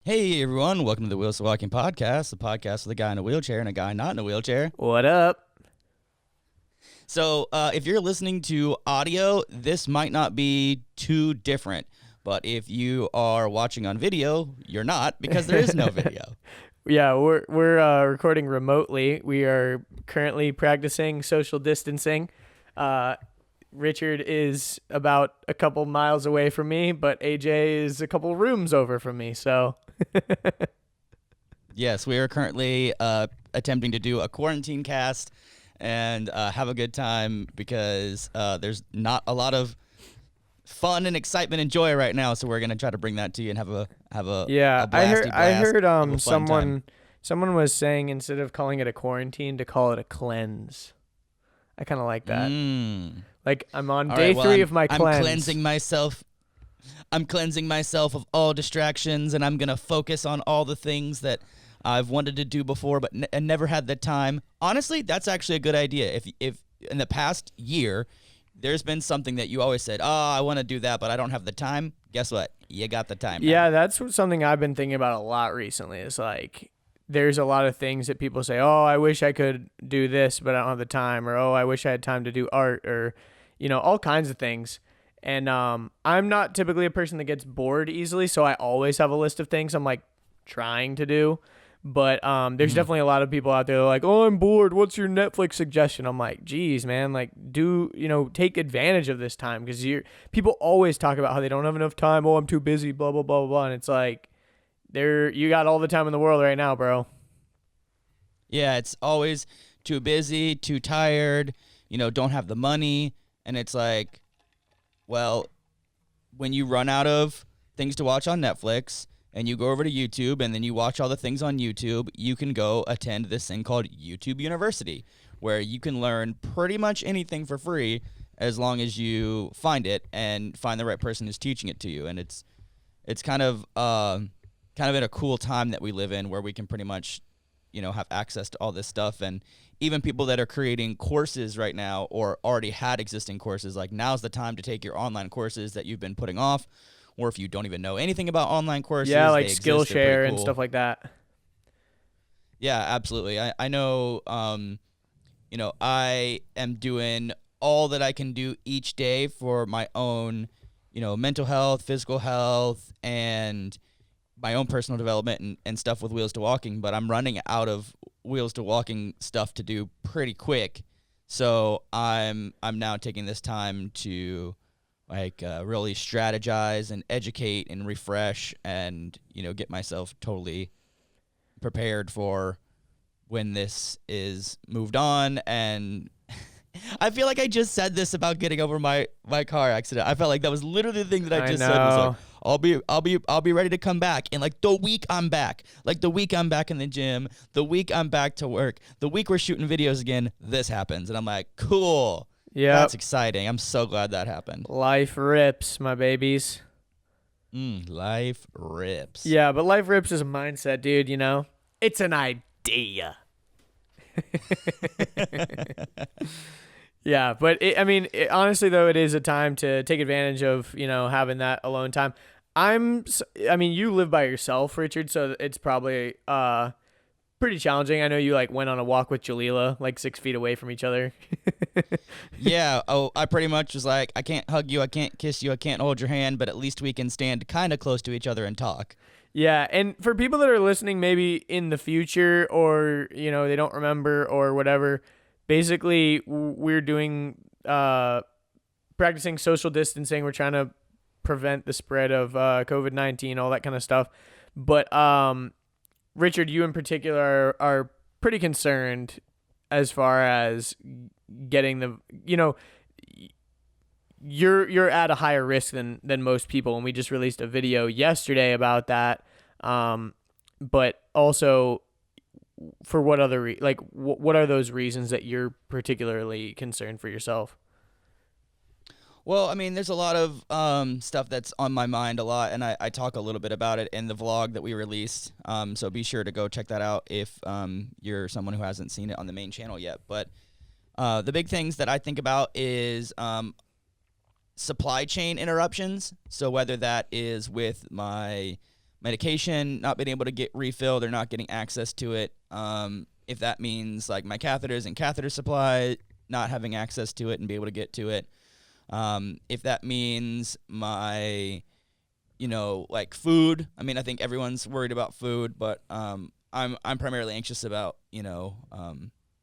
Hey everyone, welcome to the Wheels to Walking podcast, the podcast with a guy in a wheelchair and a guy not in a wheelchair. What up? So if you're listening to audio, this might not be too different, but if you are watching on video, you're not because there is no video. Yeah, we're recording remotely. We are currently practicing social distancing. Richard is about a couple miles away from me, but AJ is a couple rooms over from me. So Yes, we are currently attempting to do a quarantine cast and have a good time because there's not a lot of fun and excitement and joy right now. So we're gonna try to bring that to you and have a yeah, a blasty I heard have a fun time. someone was saying instead of calling it a quarantine to call it a cleanse. I kind of like that. Like I'm on All day right, well, 3 of my I'm cleanse. cleansing myself. I'm cleansing myself of all distractions, and I'm gonna focus on all the things that I've wanted to do before, but and never had the time. Honestly, that's actually a good idea. If in the past year, there's been something that you always said, "Oh, I want to do that, but I don't have the time." Guess what? You got the time. Now. Yeah, that's something I've been thinking about a lot recently. Is like there's a lot of things that people say, "Oh, I wish I could do this, but I don't have the time," or "Oh, I wish I had time to do art," or all kinds of things. And I'm not typically a person that gets bored easily, so I always have a list of things I'm like trying to do. But there's definitely a lot of people out there that are like, "Oh, I'm bored. What's your Netflix suggestion?" I'm like, "Geez, man, like take advantage of this time because people always talk about how they don't have enough time. Oh, I'm too busy, blah blah blah blah." And it's like, you got all the time in the world right now, bro. Yeah, it's always too busy, too tired. Don't have the money, and it's like, well, when you run out of things to watch on Netflix and you go over to YouTube and then you watch all the things on YouTube, you can go attend this thing called YouTube University, where you can learn pretty much anything for free as long as you find it and find the right person who's teaching it to you. And it's kind of in a cool time that we live in where we can pretty much have access to all this stuff. And even people that are creating courses right now or already had existing courses, like now's the time to take your online courses that you've been putting off. Or if you don't even know anything about online courses, Yeah, like they exist, they're pretty Skillshare and cool. stuff like that. Yeah, absolutely. I know, I am doing all that I can do each day for my own, mental health, physical health, and my own personal development and stuff with Wheels to Walking, but I'm running out of Wheels to Walking stuff to do pretty quick. So I'm now taking this time to really strategize and educate and refresh and get myself totally prepared for when this is moved on. And I feel like I just said this about getting over my car accident. I felt like that was literally the thing that I just said was like, I'll be ready to come back. And like the week I'm back, like the week I'm back in the gym, the week I'm back to work, the week we're shooting videos again, this happens. And I'm like, cool. Yeah. That's exciting. I'm so glad that happened. Life rips, my babies. Life rips. Yeah, but life rips is a mindset, dude, It's an idea. Yeah, but honestly though, it is a time to take advantage of, having that alone time. You live by yourself, Richard, so it's probably pretty challenging. I know you went on a walk with Jalila 6 feet away from each other. Yeah. Oh, I pretty much was like, I can't hug you, I can't kiss you, I can't hold your hand, but at least we can stand kind of close to each other and talk. Yeah, and for people that are listening maybe in the future or, they don't remember or whatever, basically we're doing practicing social distancing. We're trying to prevent the spread of COVID-19, all that kind of stuff. But Richard, you in particular are pretty concerned as far as getting the, you're at a higher risk than most people, and we just released a video yesterday about that. But also, for what other what are those reasons that you're particularly concerned for yourself? Well, there's a lot of stuff that's on my mind a lot, and I talk a little bit about it in the vlog that we released. So be sure to go check that out if you're someone who hasn't seen it on the main channel yet. But the big things that I think about is supply chain interruptions. So whether that is with my medication not being able to get refilled or not getting access to it. If that means like my catheters and catheter supply, not having access to it and be able to get to it. If that means my, like food. I mean, I think everyone's worried about food, but I'm primarily anxious about,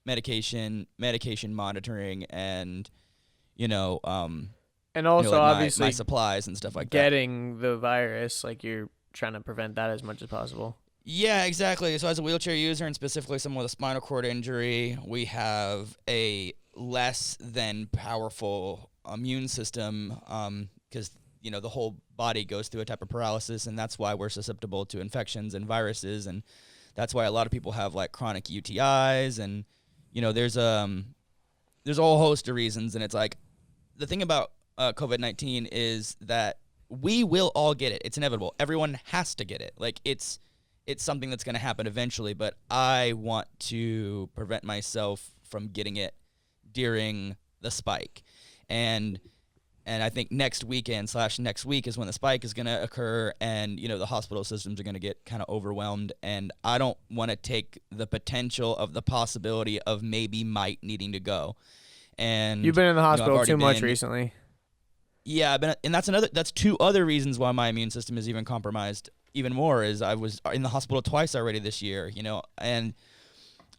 medication monitoring and, and also like obviously my supplies and stuff like that. Getting the virus, like you're trying to prevent that as much as possible. Yeah, exactly. So as a wheelchair user and specifically someone with a spinal cord injury, we have a less than powerful immune system because, the whole body goes through a type of paralysis, and that's why we're susceptible to infections and viruses, and that's why a lot of people have like chronic UTIs, and, there's a whole host of reasons, and it's like the thing about COVID-19 is that we will all get it. It's inevitable. Everyone has to get it. Like it's something that's going to happen eventually, but I want to prevent myself from getting it during the spike. And I think next week is when the spike is going to occur, and, the hospital systems are going to get kind of overwhelmed, and I don't want to take the potential of the possibility of maybe might needing to go. And you've been in the hospital too much recently. Yeah, I've been, and that's two other reasons why my immune system is even compromised even more, is I was in the hospital twice already this year, and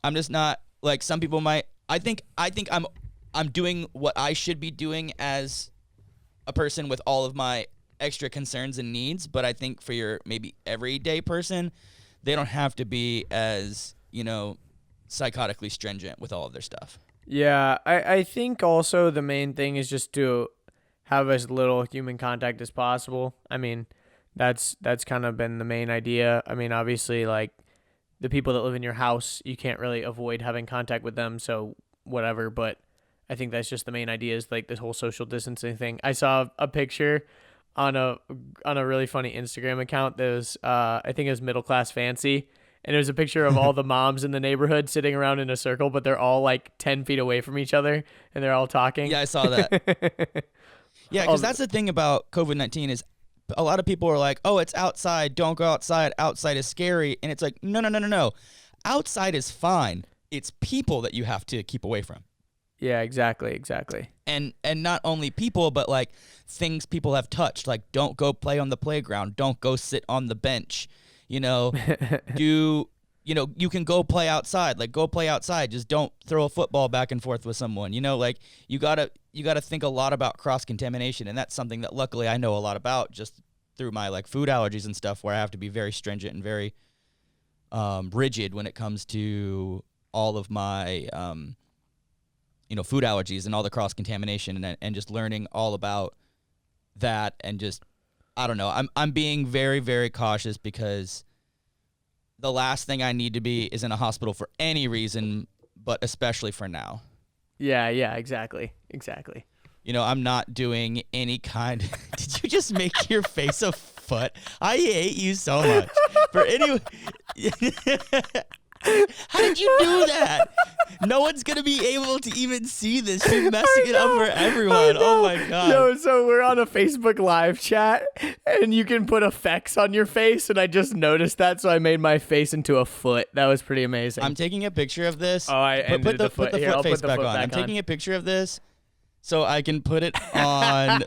I'm just not like some people might. I think I'm doing what I should be doing as a person with all of my extra concerns and needs, but I think for your maybe everyday person, they don't have to be as, psychotically stringent with all of their stuff. Yeah, I think also the main thing is just to have as little human contact as possible. I mean, that's kind of been the main idea. I mean, obviously, like the people that live in your house, you can't really avoid having contact with them, so whatever, but I think that's just the main idea, is like this whole social distancing thing. I saw a picture on a really funny Instagram account that was I think it was Middle Class Fancy, and it was a picture of all the moms in the neighborhood sitting around in a circle, but they're all like 10 feet away from each other and they're all talking. Yeah, I saw that. Yeah, because that's the thing about COVID-19 is a lot of people are like, oh, it's outside, don't go outside, outside is scary, and it's like, no. Outside is fine. It's people that you have to keep away from. Yeah, exactly. And not only people, but like things people have touched. Like, don't go play on the playground. Don't go sit on the bench. You can go play outside. Like, go play outside. Just don't throw a football back and forth with someone. Like you gotta think a lot about cross contamination, and that's something that luckily I know a lot about just through my like food allergies and stuff, where I have to be very stringent and very rigid when it comes to all of my food allergies and all the cross-contamination and just learning all about that, and just, I don't know. I'm being very, very cautious because the last thing I need to be is in a hospital for any reason, but especially for now. Yeah, exactly. I'm not doing any kind. Did you just make your face a foot? I hate you so much. For any. How did you do that? No one's going to be able to even see this. You're messing it up for everyone. Oh, my God. No, so we're on a Facebook live chat, and you can put effects on your face, and I just noticed that, so I made my face into a foot. That was pretty amazing. I'm taking a picture of this. Oh, I ended the foot. Put the Here, foot face back on. I'm taking a picture of this so I can put it on.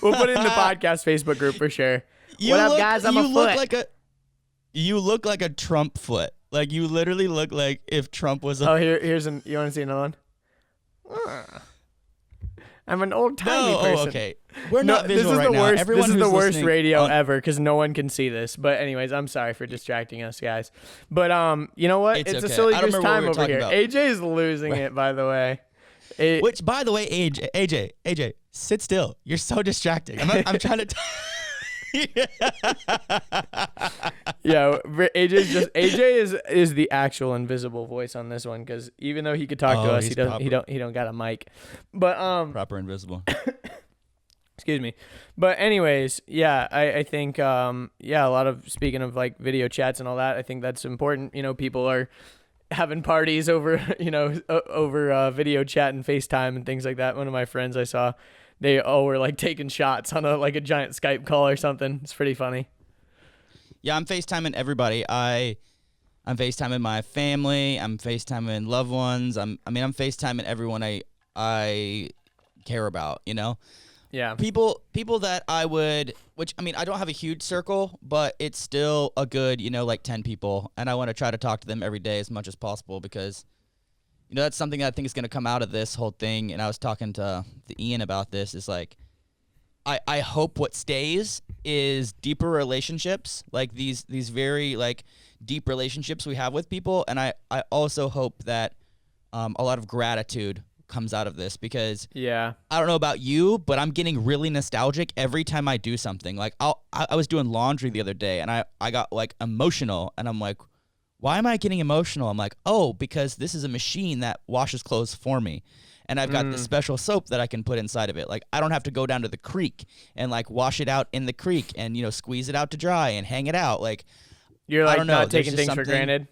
We'll put it in the podcast Facebook group for sure. What up, guys? I'm a foot. You look like a Trump foot. Like, you literally look like if Trump was a... Oh, here's you want to see another one? I'm an old-timey person. Oh, okay. We're not visual right now. This is the worst radio ever because no one can see this. But anyways, I'm sorry for distracting us, guys. But you know what? It's okay. a silly goose time we over here. about. AJ is losing it, by the way. Which, by the way, AJ, sit still. You're so distracting. I'm trying to... Yeah, AJ is the actual invisible voice on this one, because even though he could talk to us, he don't got a mic. But proper invisible. Excuse me. But anyways, yeah, I think a lot of, speaking of like video chats and all that, I think that's important. People are having parties over video chat and FaceTime and things like that. One of my friends I saw, they all were like taking shots on a giant Skype call or something. It's pretty funny. Yeah, I'm FaceTiming everybody. I'm FaceTiming my family. I'm FaceTiming loved ones. I'm FaceTiming everyone I care about, you know? Yeah. People that I would, which I mean, I don't have a huge circle, but it's still a good, like 10 people, and I want to try to talk to them every day as much as possible because that's something that I think is going to come out of this whole thing. And I was talking to Ian about this. Is like, I hope what stays is deeper relationships, like these very like deep relationships we have with people, and I also hope that a lot of gratitude comes out of this because Yeah. I don't know about you, but I'm getting really nostalgic every time I do something. Like I was doing laundry the other day and I got like emotional, and I'm like, why am I getting emotional? I'm like, oh, because this is a machine that washes clothes for me. And I've got this special soap that I can put inside of it. Like I don't have to go down to the creek and like wash it out in the creek and squeeze it out to dry and hang it out. Like You're I like don't know, not there's taking just things for something- granted.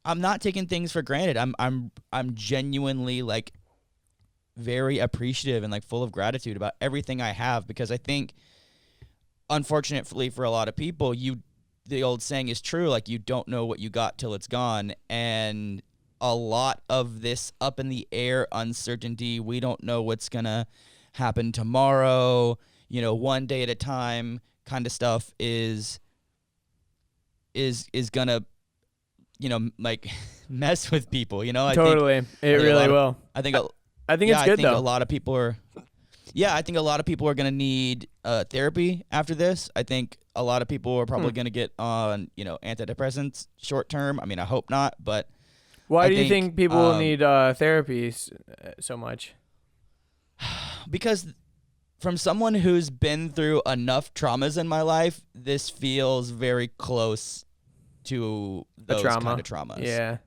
I'm not taking things for granted. I'm genuinely like very appreciative and like full of gratitude about everything I have because I think unfortunately for a lot of people, the old saying is true, like you don't know what you got till it's gone, and a lot of this up in the air uncertainty, we don't know what's going to happen tomorrow, one day at a time kind of stuff is going to like mess with people, Totally. I think It really will. I think I think yeah, it's good I think though. a lot of people are I think a lot of people are going to need therapy after this. I think a lot of people are probably going to get on, antidepressants short term. I mean, I hope not, but Why I do you think people need therapy so much? because from someone who's been through enough traumas in my life, this feels very close to those kind of traumas. Yeah.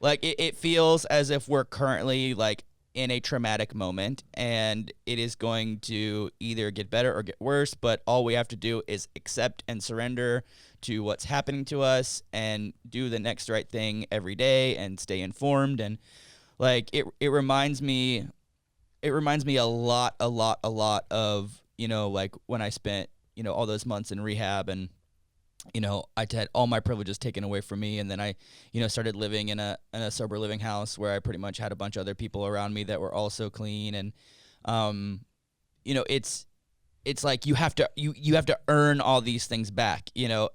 Like it feels as if we're currently like in a traumatic moment and it is going to either get better or get worse, but all we have to do is accept and surrender to what's happening to us and do the next right thing every day and stay informed. And like it reminds me a lot of like when I spent all those months in rehab, and I had all my privileges taken away from me, and then I started living in a sober living house where I pretty much had a bunch of other people around me that were also clean. And it's like you have to earn all these things back,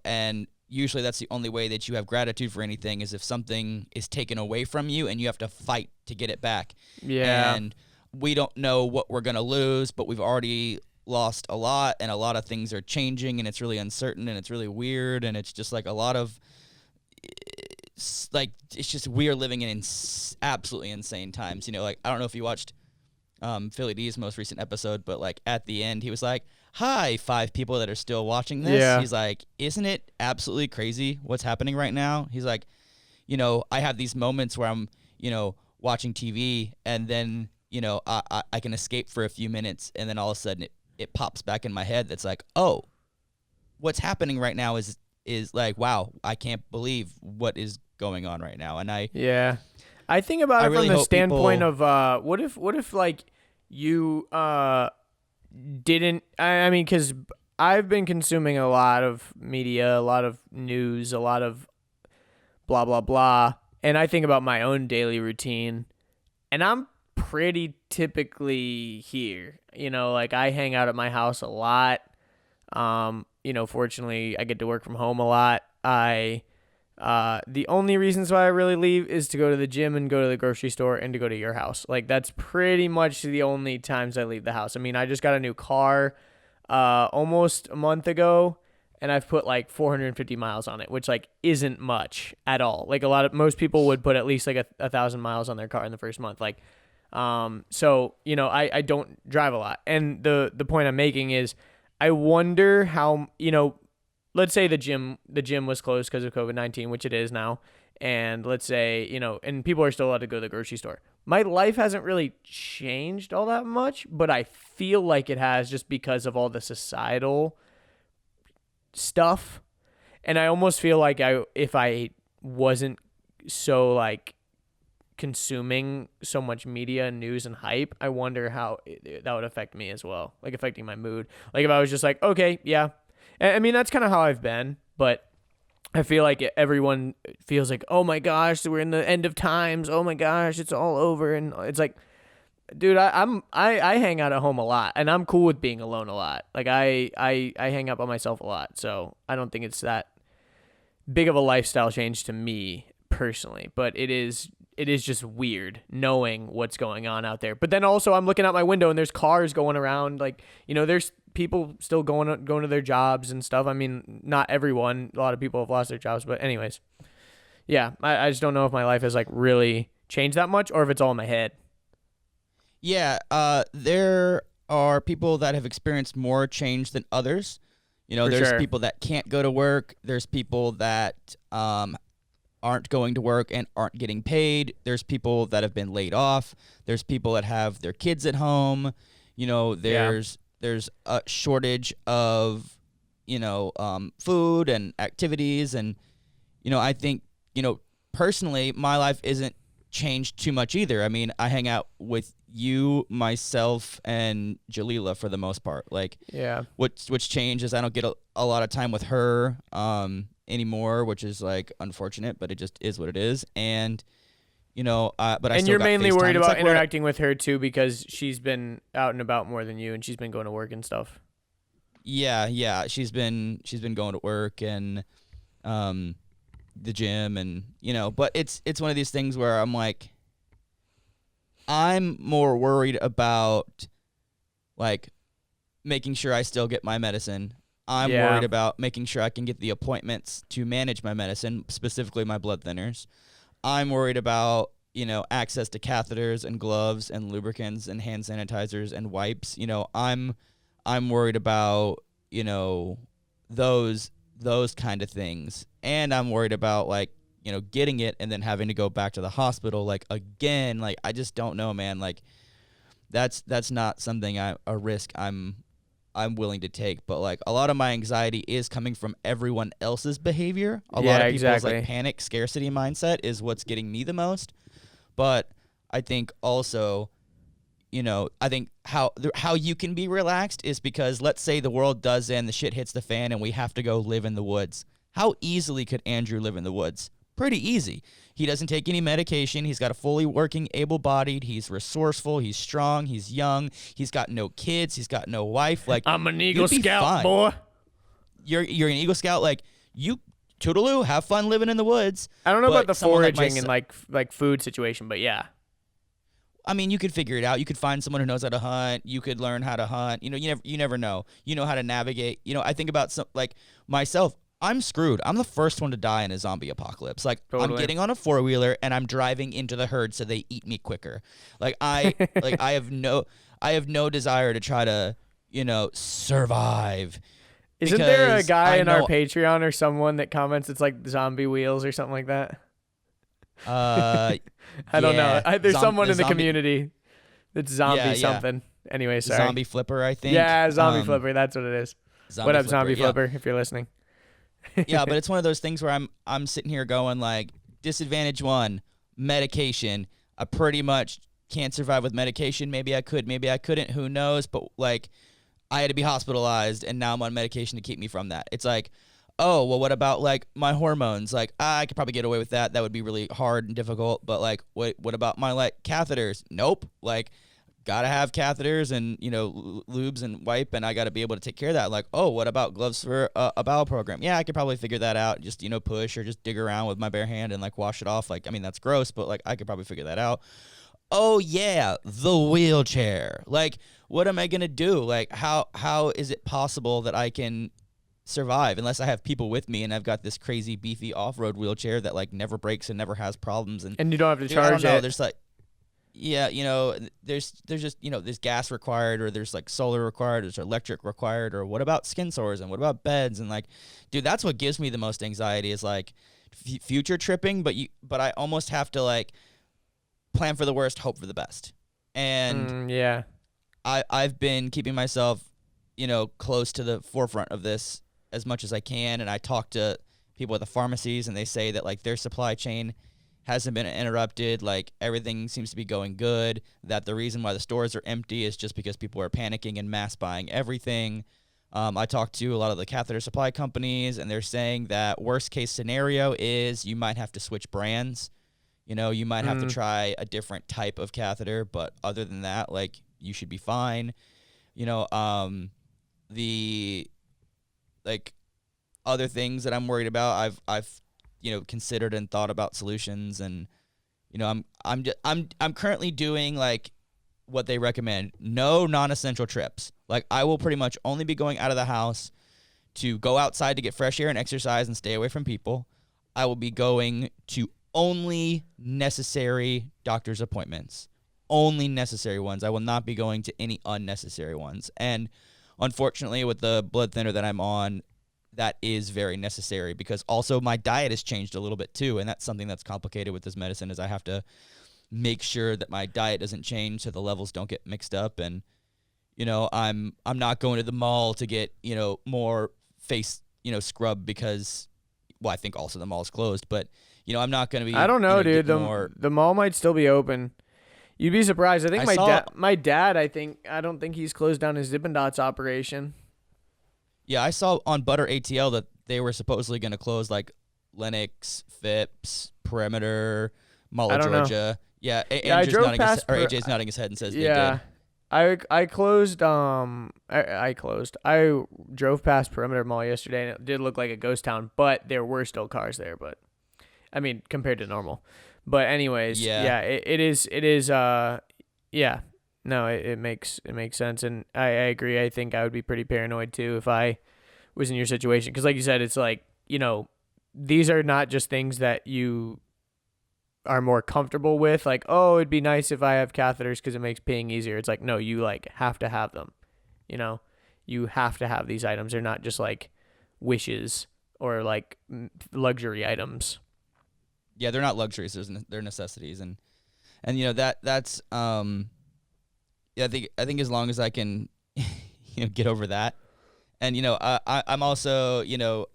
and usually that's the only way that you have gratitude for anything is if something is taken away from you and you have to fight to get it back. Yeah. And we don't know what we're going to lose, but we've already lost a lot, and a lot of things are changing, and it's really uncertain, and it's really weird, and it's just like a lot of like it's just we are living in absolutely insane times. Like I don't know if you watched Philly D's most recent episode, but like at the end he was like, hi 5 people that are still watching this. Yeah. He's like, isn't it absolutely crazy what's happening right now? He's like, I have these moments where I'm watching TV, and then I can escape for a few minutes, and then all of a sudden it pops back in my head that's like, oh, what's happening right now is like, wow, I can't believe what is going on right now. And Yeah. I think about I it really from the hope standpoint people- of what if like you didn't I mean cuz I've been consuming a lot of media, a lot of news, a lot of blah blah blah, and I think about my own daily routine, and I'm pretty typically here. Like I hang out at my house a lot. Fortunately I get to work from home a lot. The only reasons why I really leave is to go to the gym and go to the grocery store and to go to your house. Like that's pretty much the only times I leave the house. I mean, I just got a new car almost a month ago, and I've put like 450 miles on it, which like isn't much at all. Like most people would put at least like 1,000 miles on their car in the first month. Like so I don't drive a lot, and the point I'm making is I wonder how let's say the gym was closed because of COVID-19, which it is now, and let's say and people are still allowed to go to the grocery store. My life hasn't really changed all that much, but I feel like it has just because of all the societal stuff, and I almost feel like if I wasn't so like consuming so much media and news and hype, I wonder how that would affect me as well, like affecting my mood. Like if I was just like, okay, yeah, I mean that's kind of how I've been, but I feel like everyone feels like, oh my gosh, we're in the end of times. Oh my gosh, it's all over. And it's like, dude, I hang out at home a lot, and I'm cool with being alone a lot. Like I hang out by myself a lot, so I don't think it's that big of a lifestyle change to me personally. But it is just weird knowing what's going on out there. But then also I'm looking out my window and there's cars going around. Like, you know, there's people still going to their jobs and stuff. I mean, not everyone. A lot of people have lost their jobs, but anyways, yeah, I just don't know if my life has like really changed that much or if it's all in my head. Yeah, there are people that have experienced more change than others. You know, For there's sure. people that can't go to work. There's people that aren't going to work and aren't getting paid. There's people that have been laid off. There's people that have their kids at home. You know, there's a shortage of, you know, food and activities. And, you know, I think, you know, personally, my life isn't changed too much either. I mean, I hang out with you, myself, and Jalila for the most part. Like, Yeah. what's changed is I don't get a lot of time with her anymore, which is like unfortunate, but it just is what it is. And you know, but I And still you're got mainly FaceTime. worried It's about like what interacting with her too because she's been out and about more than you and she's been going to work and stuff. yeah. She's been going to work and the gym, and you know, but it's one of these things where I'm like, I'm more worried about like making sure I still get my medicine. I'm Yeah. worried about making sure I can get the appointments to manage my medicine, specifically my blood thinners. I'm worried about, you know, access to catheters and gloves and lubricants and hand sanitizers and wipes. You know, I'm worried about, you know, those kind of things. And I'm worried about like, you know, getting it and then having to go back to the hospital like again. Like I just don't know, man. Like that's not something a risk I'm willing to take, but like a lot of my anxiety is coming from everyone else's behavior. A lot of people's exactly. like panic scarcity mindset is what's getting me the most. But I think also, you know, I think how you can be relaxed is because let's say the world does end, the shit hits the fan, and we have to go live in the woods. How easily could Andrew live in the woods? Pretty easy. He doesn't take any medication. He's got a fully working, able-bodied. He's resourceful. He's strong. He's young. He's got no kids. He's got no wife. Like I'm an Eagle you'd be Scout, fine. boy. You're an Eagle Scout. Like you, toodaloo, have fun living in the woods. I don't know But about the someone like foraging and like food situation, but yeah. I mean, you could figure it out. You could find someone who knows how to hunt. You could learn how to hunt. You know, you never know. You know how to navigate. You know, I think about some like myself. I'm screwed. I'm the first one to die in a zombie apocalypse. Like I'm Totally. getting on a 4-wheeler and I'm driving into the herd so they eat me quicker. Like I have no desire to try to, you know, survive. Isn't there a because guy I in our know- Patreon or someone that comments it's like zombie wheels or something like that? I don't know. Yeah, There's someone in the zombie- community that's zombie Yeah. something. Anyway, sorry. Zombie flipper, I think. Yeah, zombie flipper. That's what it is. What up, zombie yeah. flipper? If you're listening. Yeah, but it's one of those things where I'm sitting here going like, disadvantage 1, medication. I pretty much can't survive with medication. Maybe I could, maybe I couldn't. Who knows? But like, I had to be hospitalized, and now I'm on medication to keep me from that. It's like, oh well, what about like my hormones? Like I could probably get away with that. That would be really hard and difficult. But like, what about my like catheters? Nope. Like, gotta have catheters and, you know, lubes and wipe, and I gotta be able to take care of that. Like, oh, what about gloves for a bowel program? Yeah, I could probably figure that out. Just, you know, push or just dig around with my bare hand and like wash it off. Like, I mean, that's gross, but like I could probably figure that out. Oh yeah, the wheelchair. Like, what am I gonna do? Like, how is it possible that I can survive unless I have people with me and I've got this crazy beefy off-road wheelchair that like never breaks and never has problems? And And you don't have to dude, I don't charge know. it. There's like, yeah, you know, there's just, you know, there's gas required, or there's like solar required, there's electric required, or what about skin sores and what about beds? And like, dude, that's what gives me the most anxiety is like future tripping, but I almost have to like plan for the worst, hope for the best. And Yeah. I've been keeping myself, you know, close to the forefront of this as much as I can, and I talk to people at the pharmacies, and they say that like their supply chain hasn't been interrupted, like everything seems to be going good, that the reason why the stores are empty is just because people are panicking and mass buying everything. I talked to a lot of the catheter supply companies, and they're saying that worst case scenario is you might have to switch brands. You might have to try a different type of catheter, but other than that, like, you should be fine. The like other things that I'm worried about, I've considered and thought about solutions, and I'm currently doing like what they recommend: no non-essential trips. Like, I will pretty much only be going out of the house to go outside to get fresh air and exercise and stay away from people. I will be going to only necessary doctor's appointments, only necessary ones. I will not be going to any unnecessary ones. And unfortunately, with the blood thinner that I'm on, that is very necessary, because also my diet has changed a little bit too, and that's something that's complicated with this medicine, is I have to make sure that my diet doesn't change so the levels don't get mixed up. And I'm not going to the mall to get more face scrub, because, well, I think also the mall's closed, but I'm not going to be. I don't know, dude. More. The mall might still be open. You'd be surprised. I think my dad. I don't think he's closed down his Dippin' Dots operation. Yeah, I saw on Butter ATL that they were supposedly going to close like Lenox, Phipps, Perimeter, Mall of Georgia. Yeah, I drove past. AJ's nodding his head and says they did. I closed. I closed. I drove past Perimeter Mall yesterday, and it did look like a ghost town, but there were still cars there. But I mean, compared to normal. But anyways, it is. Yeah. No, it makes sense, and I agree. I think I would be pretty paranoid too if I was in your situation, because like you said, it's like, these are not just things that you are more comfortable with, like, oh, it'd be nice if I have catheters because it makes peeing easier. It's like, no, you like have to have them. You have to have these items. They're not just like wishes or like luxury items. Yeah, they're not luxuries. They're necessities, and that's yeah, I think as long as I can, get over that, and I'm also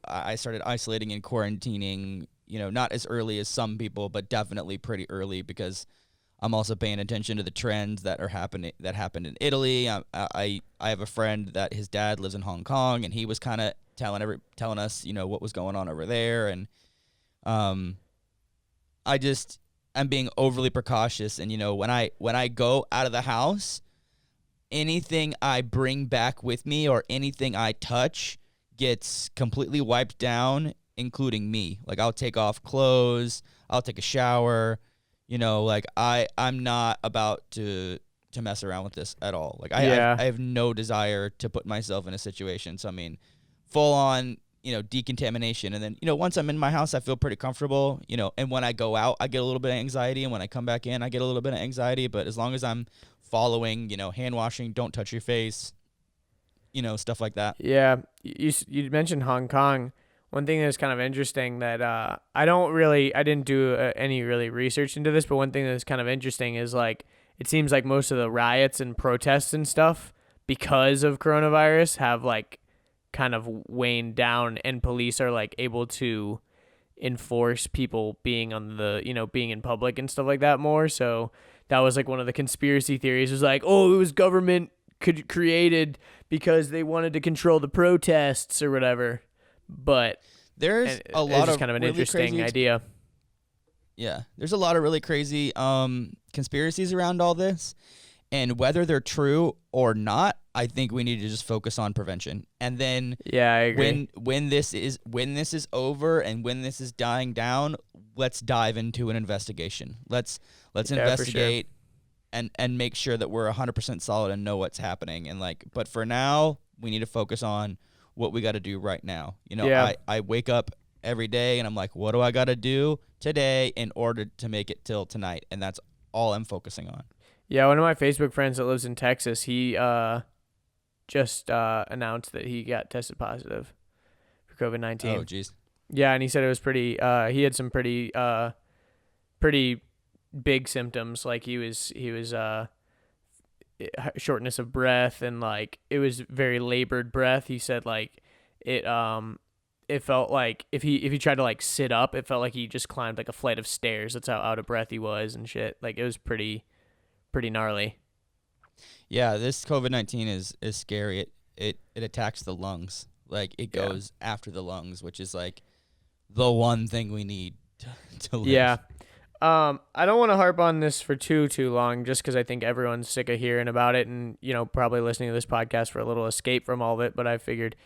I started isolating and quarantining, not as early as some people, but definitely pretty early, because I'm also paying attention to the trends that happened in Italy. I have a friend that his dad lives in Hong Kong, and he was kind of telling us what was going on over there, and I'm being overly precautious, and when I go out of the house, anything I bring back with me or anything I touch gets completely wiped down, including me. Like, I'll take off clothes, I'll take a shower, like I'm not about to mess around with this at all. Like, I have no desire to put myself in a situation. So I mean, full on decontamination, and then once I'm in my house, I feel pretty comfortable, and when I go out, I get a little bit of anxiety, and when I come back in, I get a little bit of anxiety. But as long as I'm following hand washing, don't touch your face, stuff like that. Yeah, you mentioned Hong Kong. One thing that's kind of interesting that I didn't do any really research into this, but one thing that's kind of interesting is, like, it seems like most of the riots and protests and stuff because of coronavirus have like kind of waned down, and police are like able to enforce people being on the being in public and stuff like that more. So that was like one of the conspiracy theories, was like, oh, it was government created because they wanted to control the protests or whatever. But there's a lot of kind of an really interesting idea. Yeah, there's a lot of really crazy conspiracies around all this, and whether they're true or not, I think we need to just focus on prevention. And then I agree. When this is over and when this is dying down, let's dive into an investigation. Let's investigate and make sure that we're 100% solid and know what's happening. And but for now, we need to focus on what we got to do right now. I wake up every day and I'm like, what do I got to do today in order to make it till tonight? And that's all I'm focusing on. Yeah, one of my Facebook friends that lives in Texas, he just announced that he got tested positive for COVID-19. Oh, jeez. Yeah, and he said it was pretty. He had some pretty big symptoms. Like he was shortness of breath, and like it was very labored breath. He said like it felt like if he tried to like sit up, it felt like he just climbed like a flight of stairs. That's how out of breath he was and shit. Like it was pretty gnarly. Yeah, this COVID-19 is scary. it attacks the lungs. Like it Yeah. goes after the lungs, which is like the one thing we need to live. Yeah. I don't want to harp on this for too long, just because I think everyone's sick of hearing about it, and probably listening to this podcast for a little escape from all of it. But I figured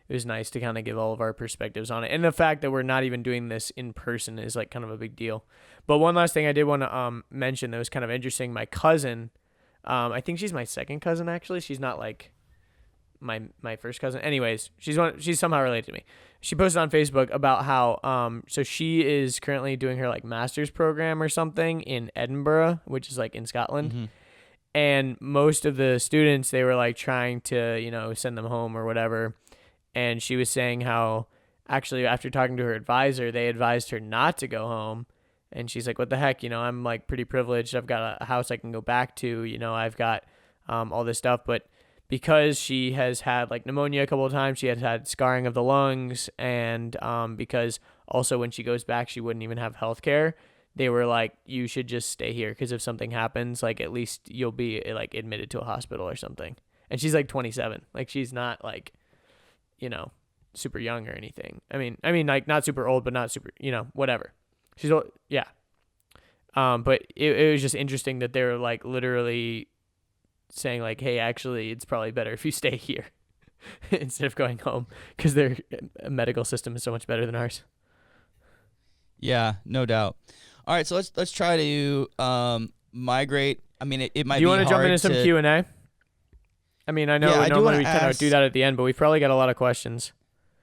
it was nice to kind of give all of our perspectives on it, and the fact that we're not even doing this in person is like kind of a big deal. But one last thing I did want to mention that was kind of interesting. My cousin, I think she's my second cousin actually. She's not like my first cousin. Anyways, she's somehow related to me. She posted on Facebook about how so she is currently doing her like master's program or something in Edinburgh, which is like in Scotland. Mm-hmm. And most of the students, they were like trying to, send them home or whatever. And she was saying how actually after talking to her advisor, they advised her not to go home. And she's like, what the heck, I'm like pretty privileged. I've got a house I can go back to, I've got all this stuff. But because she has had like pneumonia a couple of times, she had scarring of the lungs, and because also when she goes back, she wouldn't even have health care. They were like, you should just stay here because if something happens, like at least you'll be like admitted to a hospital or something. And she's like 27. Like she's not like, super young or anything. I mean like not super old, but not super, whatever. She's old, yeah. But it was just interesting that they were like literally saying like, hey, actually it's probably better if you stay here instead of going home because their medical system is so much better than ours. Yeah, no doubt. All right, so let's try to migrate. I mean, it might be hard. Do you want to jump into some Q&A? I mean, I know normally we kind of do that at the end, but we've probably got a lot of questions.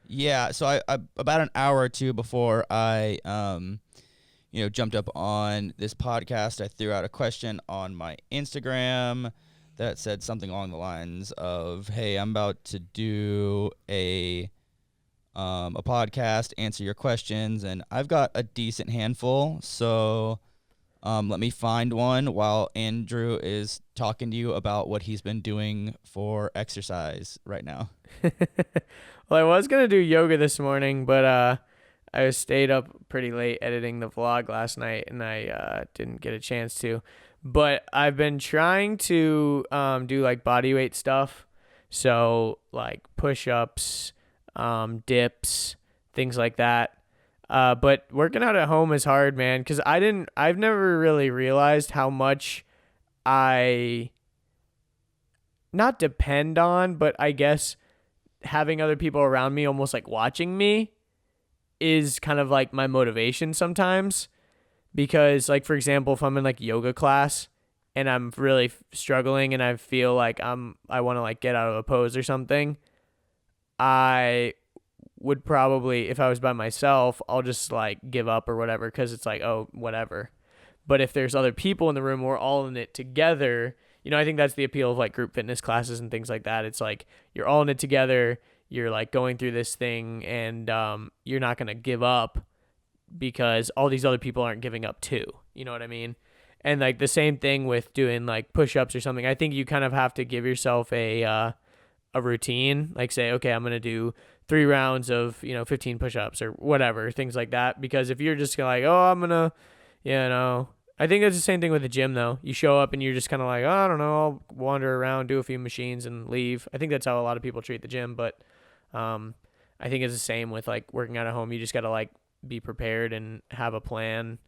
Yeah, so I about an hour or two before I jumped up on this podcast, I threw out a question on my Instagram that said something along the lines of, hey, I'm about to do a podcast, answer your questions, and I've got a decent handful, so let me find one while Andrew is talking to you about what he's been doing for exercise right now. Well, I was going to do yoga this morning, but I stayed up pretty late editing the vlog last night, and I didn't get a chance to. But I've been trying to do like body weight stuff. So like push-ups, dips, things like that. But working out at home is hard, man, because I've never really realized how much I not depend on, but I guess having other people around me almost like watching me is kind of like my motivation sometimes. Because like, for example, if I'm in like yoga class and I'm really struggling and I feel like I want to like get out of a pose or something, I would probably, if I was by myself, I'll just like give up or whatever, because it's like, oh, whatever. But if there's other people in the room, we're all in it together. I think that's the appeal of like group fitness classes and things like that. It's like you're all in it together. You're like going through this thing, and you're not going to give up because all these other people aren't giving up too. You know what I mean? And like the same thing with doing like push-ups or something. I think you kind of have to give yourself a routine, like say, okay, I'm going to do 3 rounds of, 15 push-ups or whatever, things like that. Because if you're just like, oh, I'm going to, I think it's the same thing with the gym though. You show up and you're just kind of like, oh, I don't know, I'll wander around, do a few machines and leave. I think that's how a lot of people treat the gym. But I think it's the same with like working out at home. You just got to like be prepared and have a plan.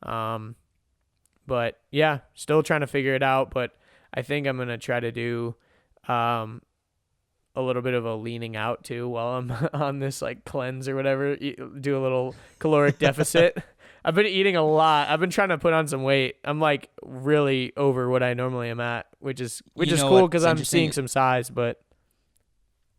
But yeah, still trying to figure it out. But I think I'm going to try to do a little bit of a leaning out too while I'm on this like cleanse or whatever. Do a little caloric deficit. I've been eating a lot. I've been trying to put on some weight. I'm like really over what I normally am at, which is cool because I'm seeing some size. But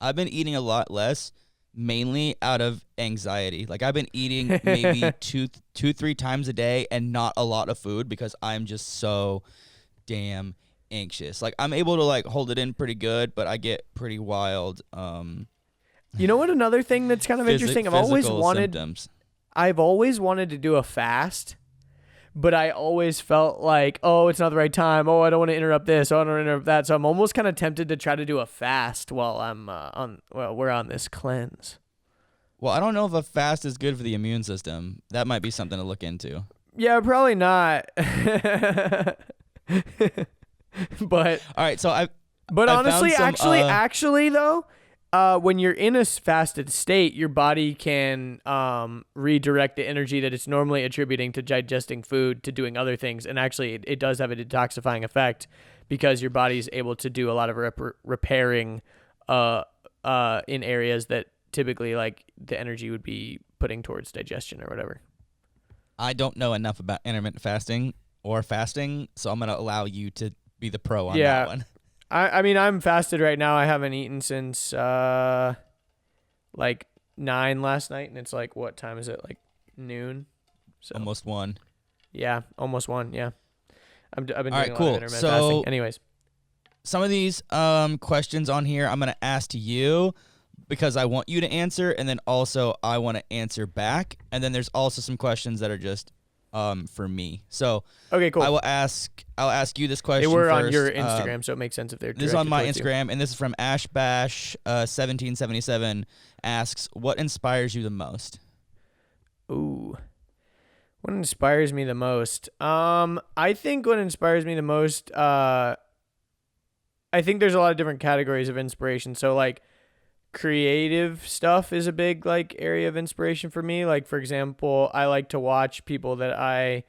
I've been eating a lot less, mainly out of anxiety. Like I've been eating maybe 2-3 times a day and not a lot of food because I'm just so damn anxious. Like I'm able to like hold it in pretty good, but I get pretty wild. You know what? Another thing that's kind of interesting. I've always wanted to do a fast, but I always felt like, oh, it's not the right time. Oh, I don't want to interrupt this. Oh, I don't want to interrupt that. So I'm almost kind of tempted to try to do a fast while we're on this cleanse. Well, I don't know if a fast is good for the immune system. That might be something to look into. Yeah, probably not. But all right, so honestly, actually though, When you're in a fasted state, your body can redirect the energy that it's normally attributing to digesting food to doing other things, and actually, it does have a detoxifying effect because your body's able to do a lot of repairing in areas that typically like the energy would be putting towards digestion or whatever. I don't know enough about intermittent fasting or fasting, so I'm gonna allow you to be the pro on that Yeah, one. I mean I'm fasted right now. I haven't eaten since like 9 last night, and it's like what time is it? Like noon. So Almost one. yeah, almost 1. Yeah, I've been All doing right, a lot of cool. intermittent So fasting. Anyways, some of these questions on here I'm gonna ask to you because I want you to answer, and then also I want to answer back, and then there's also some questions that are just for me. So okay, cool. I'll ask you this They question were first. on your Instagram, so it makes sense if they're This is on directed my towards you. Instagram, and this is from Ashbash 1777. Asks, what inspires you the most? Ooh. What inspires me the most? I think what inspires me the most, I think there's a lot of different categories of inspiration. So like creative stuff is a big like area of inspiration for me. Like for example, I like to watch people that I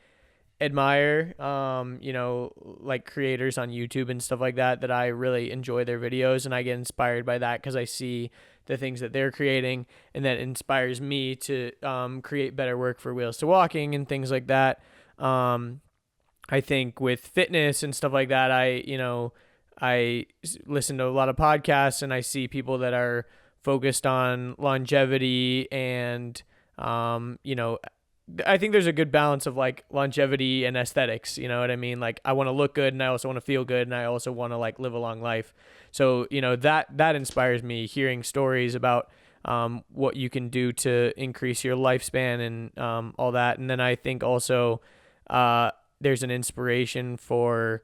admire, like creators on YouTube and stuff like that I really enjoy their videos, and I get inspired by that because I see the things that they're creating, and that inspires me to create better work for Wheels to Walking and things like that. I think with fitness and stuff like that, I listen to a lot of podcasts, and I see people that are focused on longevity and, I think there's a good balance of like longevity and aesthetics. You know what I mean? Like I want to look good, and I also want to feel good, and I also want to like live a long life. So, that inspires me, hearing stories about what you can do to increase your lifespan and all that. And then I think also there's an inspiration for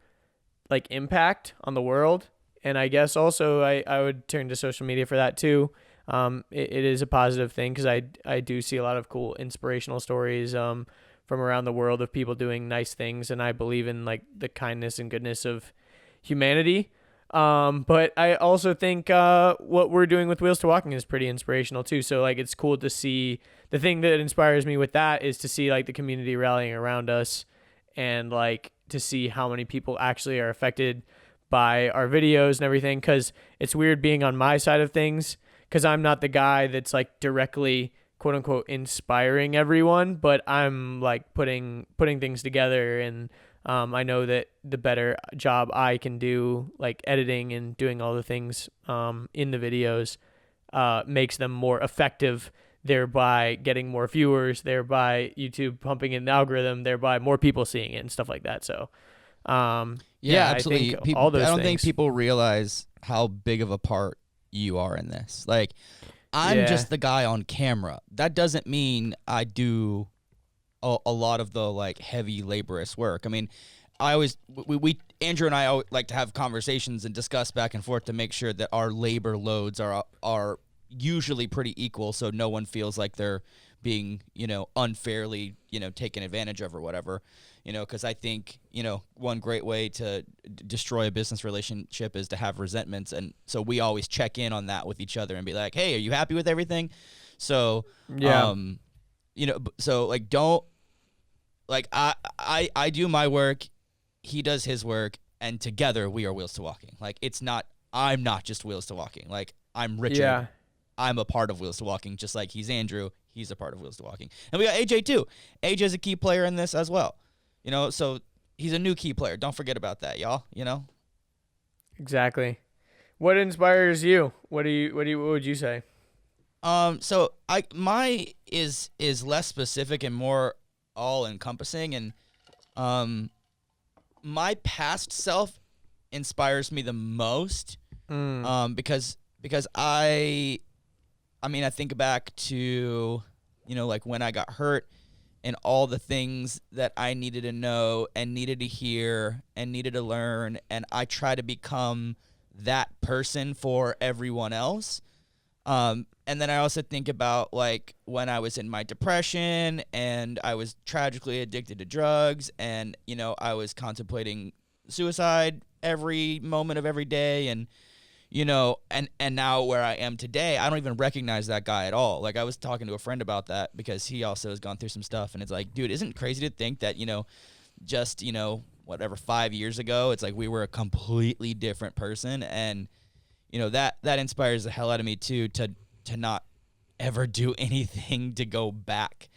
like impact on the world. And I guess also I would turn to social media for that too. It is a positive thing because I do see a lot of cool inspirational stories from around the world of people doing nice things, and I believe in like the kindness and goodness of humanity. But I also think what we're doing with Wheels to Walking is pretty inspirational too. So like it's cool to see. The thing that inspires me with that is to see like the community rallying around us, and like to see how many people actually are affected by our videos and everything. Because it's weird being on my side of things, because I'm not the guy that's like directly quote unquote inspiring everyone, but I'm like putting things together, and I know that the better job I can do, like editing and doing all the things in the videos, makes them more effective, thereby getting more viewers, thereby YouTube pumping in the algorithm, thereby more people seeing it and stuff like that. So, yeah, absolutely. I think all those I don't things. think people realize how big of a part you are in this. Like, I'm Yeah. just the guy on camera. That doesn't mean I do a lot of the like heavy laborious work. I mean, I always we Andrew and I always like to have conversations and discuss back and forth to make sure that our labor loads are usually pretty equal, so no one feels like they're being unfairly taken advantage of or whatever. Because I think one great way to destroy a business relationship is to have resentments, and so we always check in on that with each other and be like, hey, are you happy with everything? So Yeah. so like don't like I do my work, he does his work, and together we are Wheels to Walking. Like I'm not just Wheels to Walking. Like I'm Richard. Yeah. I'm a part of Wheels to Walking, just like he's Andrew. He's a part of Wheels to Walking. And we got AJ too. AJ's a key player in this as well. So he's a new key player. Don't forget about that, y'all. Exactly. What inspires you? What would you say? So my is less specific and more all encompassing, and my past self inspires me the most. Because I think back to like when I got hurt and all the things that I needed to know and needed to hear and needed to learn, and I try to become that person for everyone else. And then I also think about like when I was in my depression and I was tragically addicted to drugs, and I was contemplating suicide every moment of every day, and and now where I am today, I don't even recognize that guy at all. Like, I was talking to a friend about that because he also has gone through some stuff, and it's like, dude, isn't it crazy to think that, just, whatever, 5 years ago, it's like we were a completely different person. And, that inspires the hell out of me too, to not ever do anything to go back.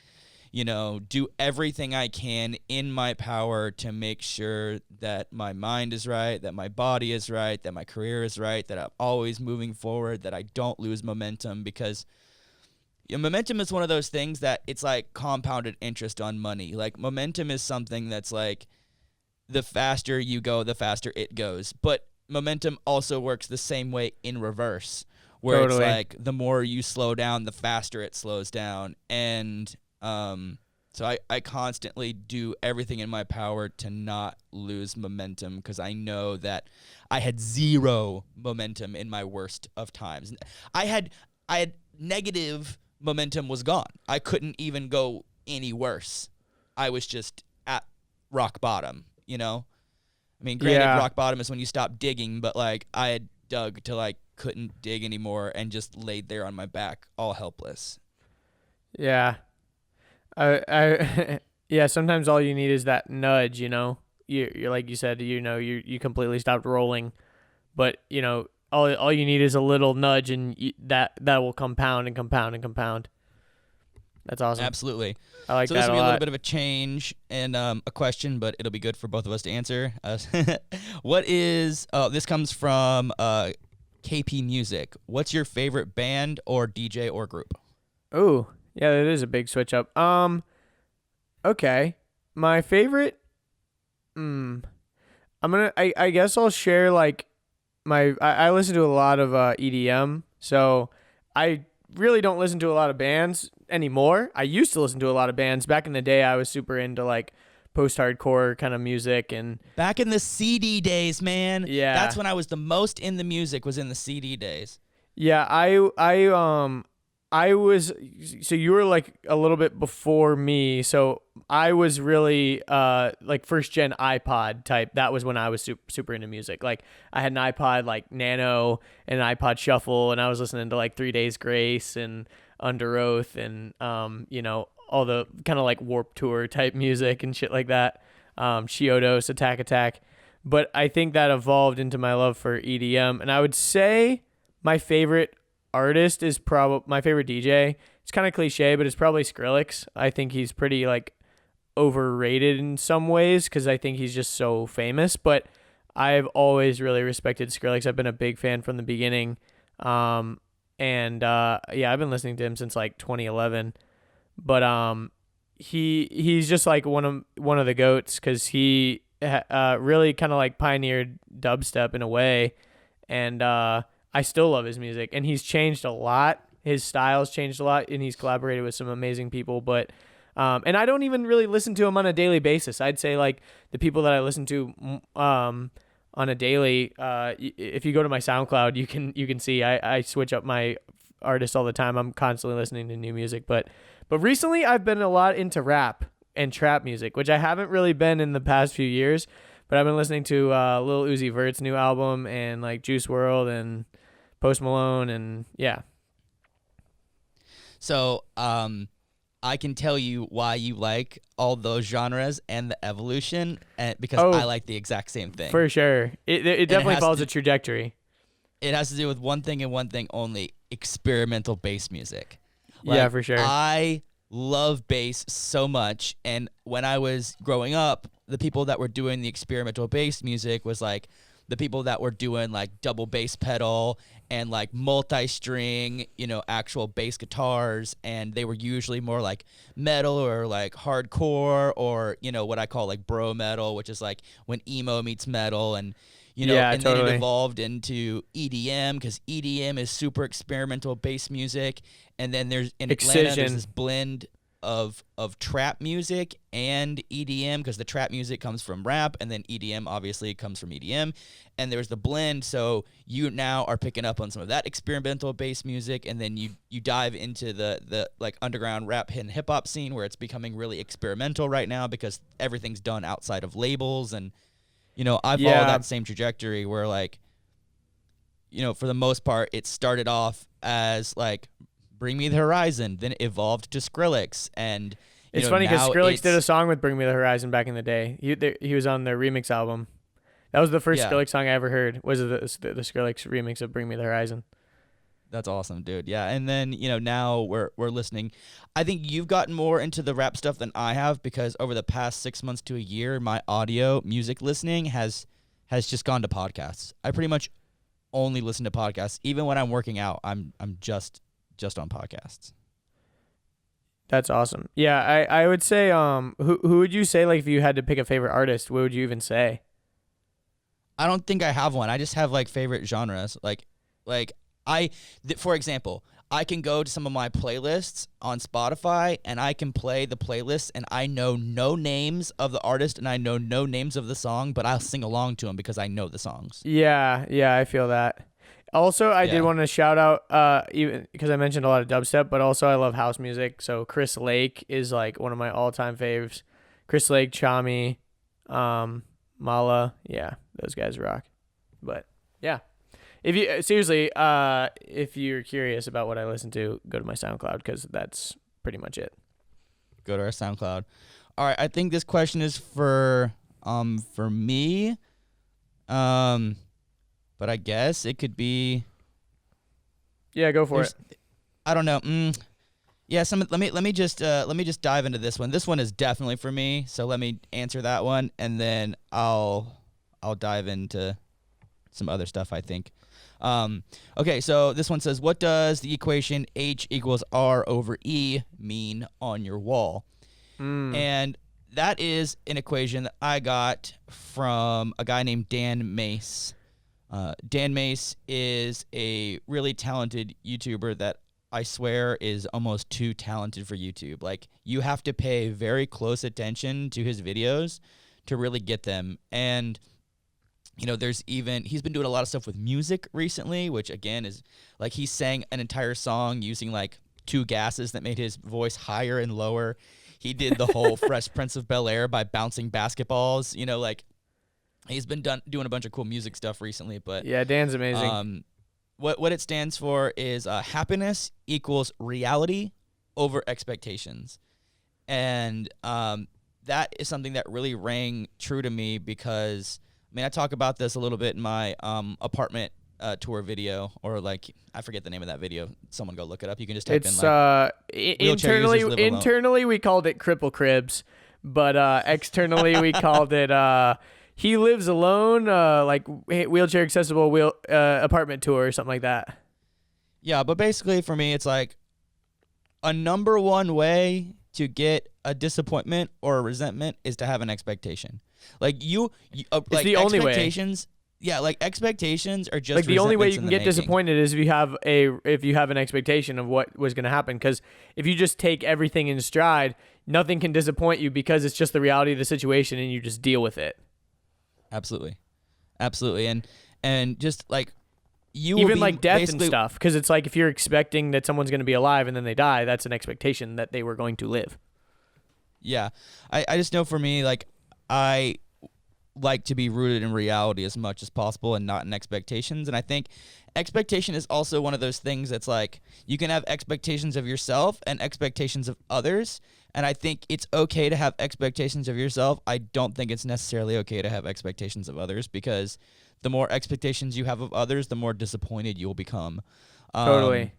Do everything I can in my power to make sure that my mind is right, that my body is right, that my career is right, that I'm always moving forward, that I don't lose momentum, because momentum is one of those things that it's like compounded interest on money. Like, momentum is something that's like, the faster you go, the faster it goes. But momentum also works the same way in reverse, where Totally. it's like the more you slow down, the faster it slows down. And so I constantly do everything in my power to not lose momentum, because I know that I had zero momentum in my worst of times. I had negative momentum was gone. I couldn't even go any worse. I was just at rock bottom, I mean, granted, Yeah. rock bottom is when you stop digging, but like I had dug till I couldn't dig anymore and just laid there on my back, all helpless. Yeah. I yeah, sometimes all you need is that nudge, You're like you said, you completely stopped rolling, but all you need is a little nudge, and that will compound and compound and compound. That's awesome. Absolutely. I like So that this a will be a little lot. bit of a change and a question, but it'll be good for both of us to answer. What is? Oh, this comes from KP Music. What's your favorite band or DJ or group? Oh, yeah, that is a big switch up. Okay. My favorite I guess I'll share like I listen to a lot of EDM, so I really don't listen to a lot of bands anymore. I used to listen to a lot of bands. Back in the day, I was super into like post-hardcore kind of music, and Back in the CD days, man. yeah. That's when I was the most in the music, was in the CD days. Yeah, I was, so you were like a little bit before me. So I was really like first gen iPod type. That was when I was super into music. Like I had an iPod like Nano and an iPod Shuffle, and I was listening to like 3 Days Grace and Under Oath, and all the kind of like Warp Tour type music and shit like that. Chiodos, Attack Attack. But I think that evolved into my love for EDM, and I would say my favorite artist is probably my favorite DJ. It's kind of cliche, but it's probably Skrillex. I think he's pretty like overrated in some ways because I think he's just so famous. But I've always really respected Skrillex. I've been a big fan from the beginning, and yeah, I've been listening to him since like 2011. But he's just like one of the goats because he really kind of like pioneered dubstep in a way, and I still love his music, and he's changed a lot. His style's changed a lot, and he's collaborated with some amazing people. But and I don't even really listen to him on a daily basis. I'd say like the people that I listen to on a daily, if you go to my SoundCloud, you can see I switch up my artists all the time. I'm constantly listening to new music, but recently I've been a lot into rap and trap music, which I haven't really been in the past few years. But I've been listening to Lil Uzi Vert's new album and like Juice WRLD and Post Malone, and yeah. So, I can tell you why you like all those genres and the evolution, because Oh, I like the exact same thing. for sure. It definitely has follows to- a trajectory. It has to do with one thing and one thing only: experimental bass music. Yeah, for sure. I love bass so much, and when I was growing up, the people that were doing the experimental bass music was like the people that were doing like double bass pedal and like multi-string, actual bass guitars, and they were usually more like metal or like hardcore or what I call like bro metal, which is like when emo meets metal, and Yeah, and then totally. it evolved into EDM because EDM is super experimental bass music, and then there's in Atlanta there's Excision. this blend of trap music and EDM because the trap music comes from rap, and then EDM obviously comes from EDM, and there's the blend. So you now are picking up on some of that experimental bass music, and then you dive into the like underground rap and hip hop scene where it's becoming really experimental right now because everything's done outside of labels. And I follow Yeah. that same trajectory where like for the most part, it started off as like Bring Me the Horizon, then it evolved to Skrillex, and It's funny because now Skrillex did a it's song with Bring Me the Horizon back in the day. He was on their remix album. That was the first yeah, Skrillex song I ever heard. Was the Skrillex remix of Bring Me the Horizon? that's awesome, dude. Yeah, and then now we're listening. I think you've gotten more into the rap stuff than I have because over the past 6 months to a year, my audio music listening has just gone to podcasts. I pretty much only listen to podcasts. Even when I'm working out, I'm just on podcasts. That's awesome. Yeah, I would say who would you say, like, if you had to pick a favorite artist, what would you even say? I don't think I have one. I just have like favorite genres. For example, I can go to some of my playlists on Spotify and I can play the playlist and I know no names of the artist and I know no names of the song, but I'll sing along to them because I know the songs. Yeah, I feel that. Also, I did want to shout out, even because I mentioned a lot of dubstep, but also I love house music. So Chris Lake is like one of my all-time faves. Chris Lake, Chami, Mala, yeah, those guys rock. But yeah, if you seriously, if you're curious about what I listen to, go to my SoundCloud because that's pretty much it. Go to our SoundCloud. All right, I think this question is for me. But I guess it could be. Yeah, go for it. I don't know. Yeah, let me just dive into this one. This one is definitely for me. So let me answer that one, and then I'll dive into some other stuff, I think. Okay, so this one says, what does the equation H equals R over E mean on your wall? And that is an equation that I got from a guy named Dan Mace. Dan Mace is a really talented YouTuber that I swear is almost too talented for YouTube. Like, you have to pay very close attention to his videos to really get them. And he's been doing a lot of stuff with music recently, which again is like he sang an entire song using like two gases that made his voice higher and lower. He did the whole Fresh Prince of Bel-Air by bouncing basketballs. He's been doing a bunch of cool music stuff recently. But yeah, Dan's amazing. What it stands for is happiness equals reality over expectations, and that is something that really rang true to me because I talk about this a little bit in my apartment tour video, or like I forget the name of that video. Someone go look it up. You can just type in like internally we called it Cripple Cribs, but externally we called it He Lives Alone, like wheelchair accessible apartment tour or something like that. Yeah, but basically for me, it's like a number one way to get a disappointment or a resentment is to have an expectation. Like it's like the only way. Yeah, like expectations are just like the only way you can get making. disappointed is if you have an expectation of what was going to happen. Because if you just take everything in stride, nothing can disappoint you because it's just the reality of the situation and you just deal with it. Absolutely, and just like even like death and stuff, because it's like if you're expecting that someone's going to be alive and then they die, that's an expectation that they were going to live. Yeah, I just know for me, like I like to be rooted in reality as much as possible and not in expectations. And I think expectation is also one of those things that's like you can have expectations of yourself and expectations of others. And I think it's okay to have expectations of yourself. I don't think it's necessarily okay to have expectations of others because the more expectations you have of others, the more disappointed you'll become. Totally.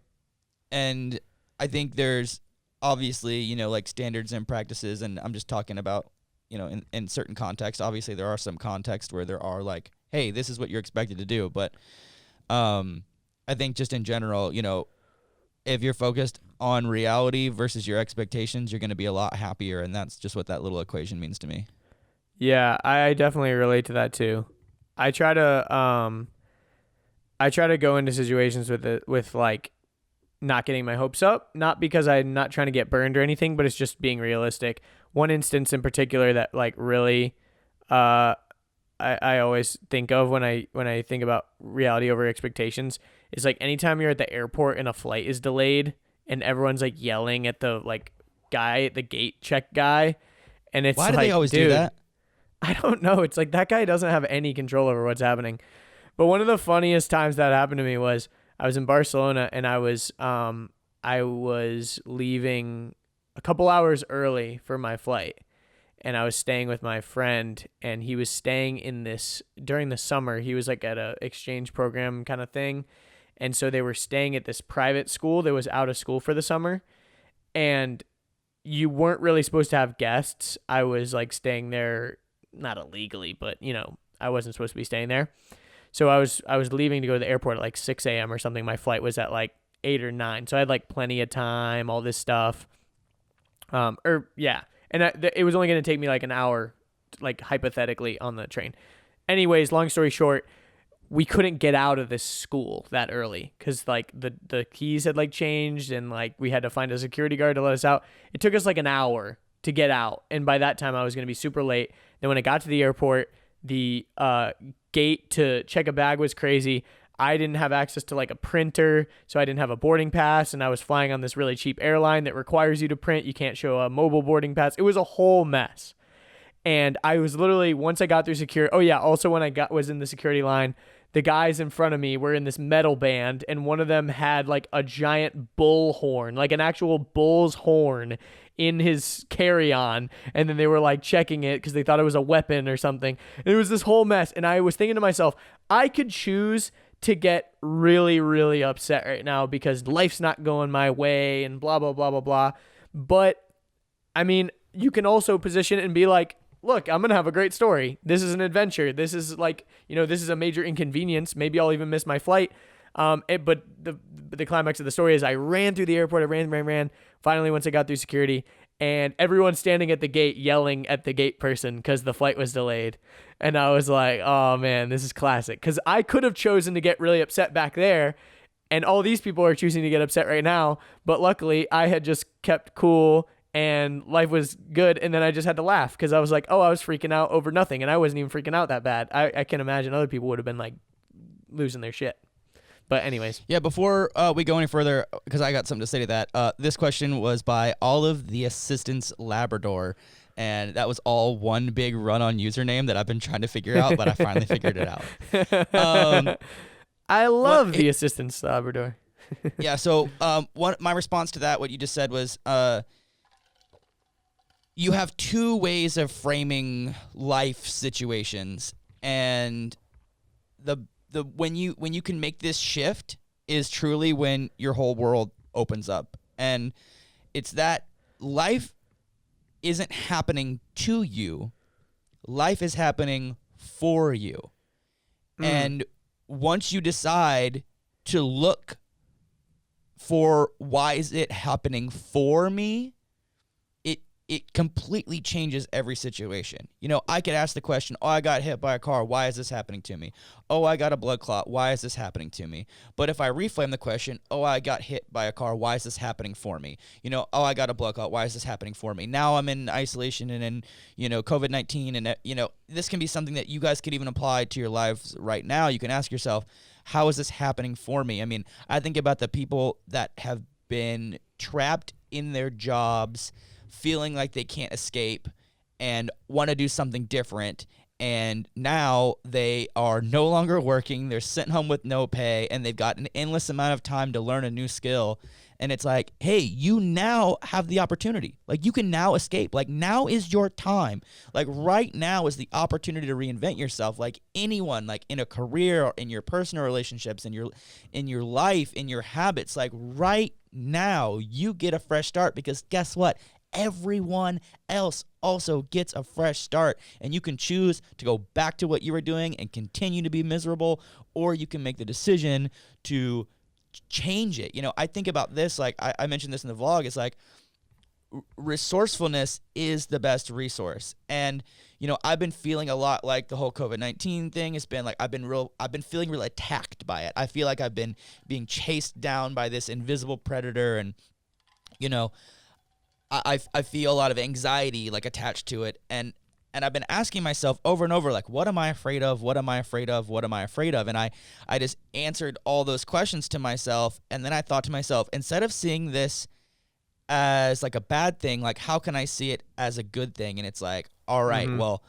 And I think there's obviously, like standards and practices, and I'm just talking about in certain contexts. Obviously, there are some contexts where there are like, hey, this is what you're expected to do. But I think just in general, if you're focused on reality versus your expectations, you're going to be a lot happier. And that's just what that little equation means to me. Yeah, I definitely relate to that too. I try to go into situations with like not getting my hopes up, not because I'm not trying to get burned or anything, but it's just being realistic. One instance in particular that like really I always think of when I think about reality over expectations is like anytime you're at the airport and a flight is delayed and everyone's like yelling at the like guy, the gate check guy, and it's why do they always do that? I don't know. It's like that guy doesn't have any control over what's happening. But one of the funniest times that happened to me was I was in Barcelona and I was leaving a couple hours early for my flight, and I was staying with my friend, and he was staying in this during the summer. He was like at a exchange program kind of thing, and so they were staying at this private school that was out of school for the summer, and you weren't really supposed to have guests. I was like staying there, not illegally, but I wasn't supposed to be staying there. So I was leaving to go to the airport at like 6 a.m. or something. My flight was at like 8 or 9. So I had like plenty of time, all this stuff. Yeah. And it was only going to take me like an hour, like hypothetically, on the train. Anyways, long story short, we couldn't get out of this school that early because like the keys had like changed, and like we had to find a security guard to let us out. It took us like an hour to get out, and by that time I was going to be super late. Then when I got to the airport, the gate to check a bag was crazy. I didn't have access to like a printer, so I didn't have a boarding pass, and I was flying on this really cheap airline that requires you to print. You can't show a mobile boarding pass. It was a whole mess. And I was literally, once I got through security, oh yeah, also when I was in the security line, the guys in front of me were in this metal band, and one of them had like a giant bull horn, like an actual bull's horn in his carry-on, and then they were like checking it because they thought it was a weapon or something. And it was this whole mess, and I was thinking to myself, I could choose to get really, really upset right now because life's not going my way and blah, blah, blah, blah, blah. But, I mean, you can also position it and be like, look, I'm going to have a great story. This is an adventure. This is like, this is a major inconvenience. Maybe I'll even miss my flight. But the climax of the story is I ran through the airport. I ran. Finally, once I got through security, and everyone's standing at the gate yelling at the gate person because the flight was delayed. And I was like, oh man, this is classic. Because I could have chosen to get really upset back there, and all these people are choosing to get upset right now. But luckily, I had just kept cool and life was good. And then I just had to laugh because I was like, oh, I was freaking out over nothing. And I wasn't even freaking out that bad. I can imagine other people would have been like losing their shit. But anyways. Yeah, before we go any further, because I got something to say to that, this question was by Olive the Assistant's Labrador, and that was all one big run-on username that I've been trying to figure out, but I finally figured it out. I love the Assistant's Labrador. Yeah, so my response to that, what you just said was, you have two ways of framing life situations, and the when you can make this shift is truly when your whole world opens up. And it's that life isn't happening to you. Life is happening for you. And once you decide to look for why is it happening for me, it completely changes every situation. I could ask the question, oh, I got hit by a car. Why is this happening to me? Oh, I got a blood clot. Why is this happening to me? But if I reframe the question, oh, I got hit by a car. Why is this happening for me? Oh, I got a blood clot. Why is this happening for me? Now I'm in isolation and in, COVID-19. And, this can be something that you guys could even apply to your lives right now. You can ask yourself, how is this happening for me? I mean, I think about the people that have been trapped in their jobs, feeling like they can't escape and want to do something different, and now they are no longer working, they're sitting home with no pay, and they've got an endless amount of time to learn a new skill. And it's like, hey, you now have the opportunity. Like, you can now escape. Like, now is your time. Like, right now is the opportunity to reinvent yourself. Like, anyone, like in a career or in your personal relationships, in your life, in your habits, like right now you get a fresh start, because guess what? Everyone else also gets a fresh start, and you can choose to go back to what you were doing and continue to be miserable, or you can make the decision to change it. I think about this, like I mentioned this in the vlog, it's like resourcefulness is the best resource. And I've been feeling a lot like the whole COVID-19 thing has been like, I've been feeling really attacked by it. I feel like I've been being chased down by this invisible predator, and I feel a lot of anxiety like attached to it, and I've been asking myself over and over, like, what am I afraid of? What am I afraid of? What am I afraid of? And I just answered all those questions to myself, and then I thought to myself, instead of seeing this as like a bad thing, like how can I see it as a good thing? And it's like, all right, well,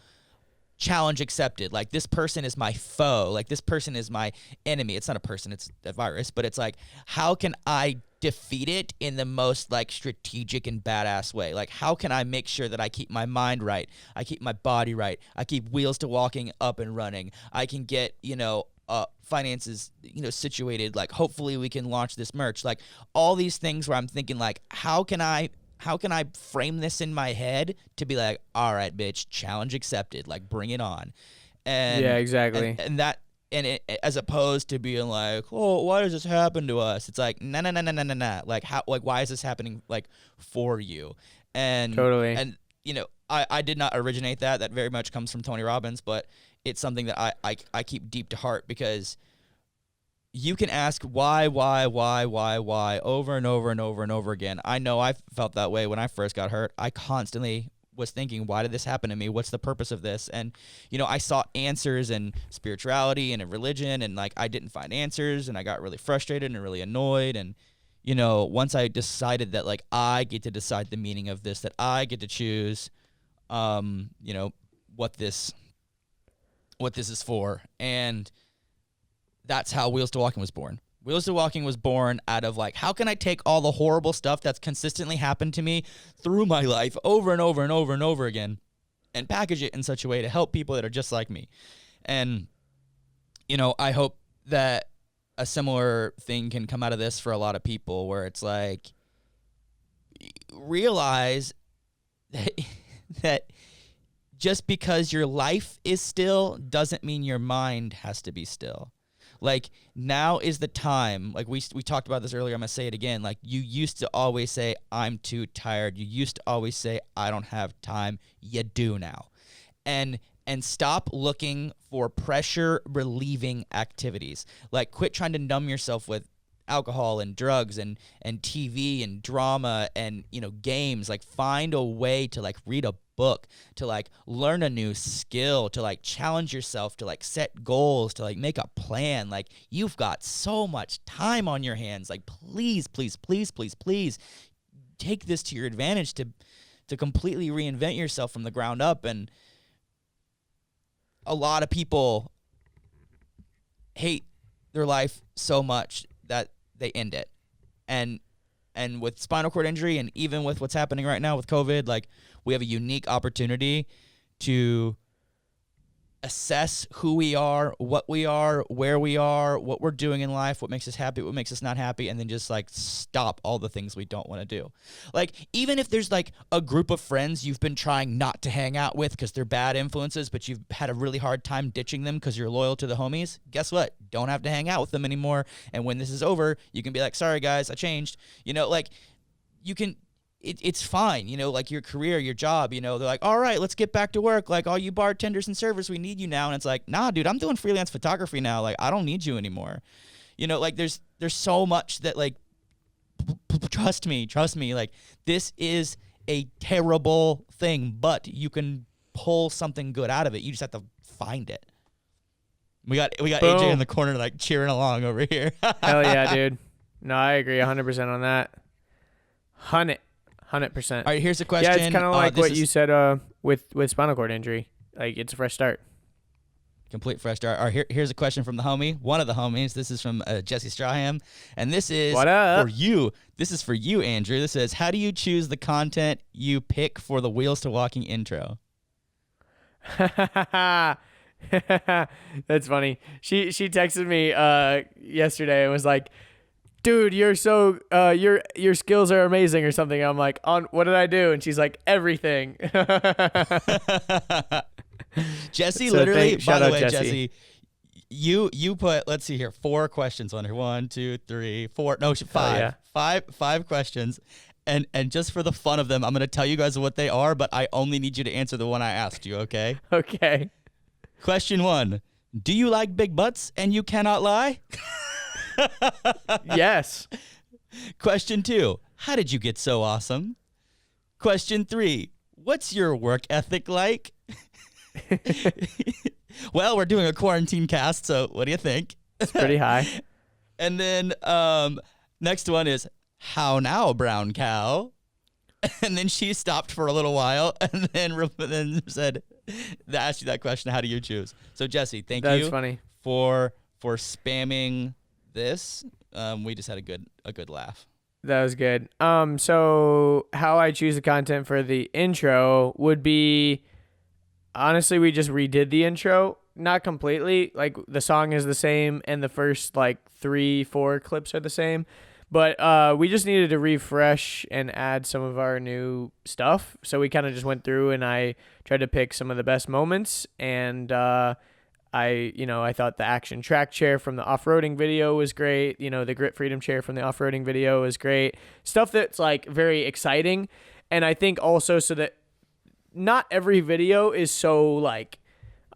challenge accepted. Like, this person is my foe. Like, this person is my enemy. It's not a person, it's a virus. But it's like, how can I defeat it in the most like strategic and badass way? Like, how can I make sure that I keep my mind right, I keep my body right, I keep Wheels to Walking up and running, I can get, finances, situated, like hopefully we can launch this merch, like all these things where I'm thinking like, how can I frame this in my head to be like, all right, bitch, challenge accepted, like bring it on. And yeah, exactly. And it, as opposed to being like, oh, why does this happen to us? It's like, no. Like, how, like, why is this happening, like, for you? And Totally. And I did not originate that. That very much comes from Tony Robbins, but it's something that I keep deep to heart, because you can ask why over and over and over and over again. I know I felt that way when I first got hurt. I constantly was thinking, why did this happen to me? What's the purpose of this? And, I sought answers in spirituality and in religion, and like I didn't find answers, and I got really frustrated and really annoyed. And, once I decided that like I get to decide the meaning of this, that I get to choose, what this is for. And that's how Wheels to Walking was born. Wheels to Walking was born out of like, how can I take all the horrible stuff that's consistently happened to me through my life over and over and over and over again, and package it in such a way to help people that are just like me. And, I hope that a similar thing can come out of this for a lot of people, where it's like, realize that just because your life is still doesn't mean your mind has to be still. Like, now is the time. Like, we talked about this earlier. I'm going to say it again. Like, you used to always say, I'm too tired. You used to always say, I don't have time. You do now. And stop looking for pressure relieving activities. Like, quit trying to numb yourself with alcohol and drugs and TV and drama and, games. Like, find a way to like read a book, to like learn a new skill, to like challenge yourself, to like set goals, to like make a plan. Like, you've got so much time on your hands. Like, please take this to your advantage to completely reinvent yourself from the ground up. And a lot of people hate their life so much that they end it. And with spinal cord injury, and even with what's happening right now with COVID, like, we have a unique opportunity to assess who we are, where we are, what we're doing in life, what makes us happy, what makes us not happy, and then just like stop all the things we don't want to do. Like, even if there's like a group of friends you've been trying not to hang out with because they're bad influences, but you've had a really hard time ditching them because you're loyal to the homies, guess what? Don't have to hang out with them anymore. And when this is over, you can be like, sorry guys, I changed. Like, you can. It's fine, like your career, your job, they're like, all right, let's get back to work. Like, all you bartenders and servers, we need you now. And it's like, nah, dude, I'm doing freelance photography now. Like, I don't need you anymore. Like, there's so much that, like, trust me, like, this is a terrible thing, but you can pull something good out of it. You just have to find it. We got Boom. AJ in the corner, like, cheering along over here. Hell yeah, dude. No, I agree 100% on that. 100%. All right, here's a question. Yeah, it's kind of like what you said with spinal cord injury. Like, it's a fresh start. Complete fresh start. All right, here's a question from the homie, one of the homies. This is from Jesse Strahan, and this is what up? For you. This is for you, Andrew. This says, how do you choose the content you pick for the Wheels to Walking intro? That's funny. She texted me yesterday and was like, dude, you're so your skills are amazing or something. I'm like, on what did I do? And she's like, everything. Jesse, so literally, by the way, Jesse, you put, let's see here, 4 questions on here. 1, 2, 3, 4. No, 5. Yeah. Five questions. And just for the fun of them, I'm going to tell you guys what they are, but I only need you to answer the one I asked you, okay? Okay. Question 1. Do you like big butts and you cannot lie? Yes. Question 2. How did you get so awesome? Question 3. What's your work ethic like? Well, we're doing a quarantine cast, so what do you think? It's pretty high. And then next one is, how now, brown cow? And then she stopped for a little while and then said, asked you that question, how do you choose? So Jesse, thank you. That's funny. For spamming this. We just had a good laugh. That was good. So how I choose the content for the intro would be, honestly, we just redid the intro. Not completely. Like, the song is the same and the first, like, 3-4 clips are the same. But we just needed to refresh and add some of our new stuff. So we kind of just went through and I tried to pick some of the best moments. And I thought the action track chair from the off-roading video was great. The Grit Freedom chair from the off-roading video was great. Stuff that's, like, very exciting. And I think also so that not every video is so, like,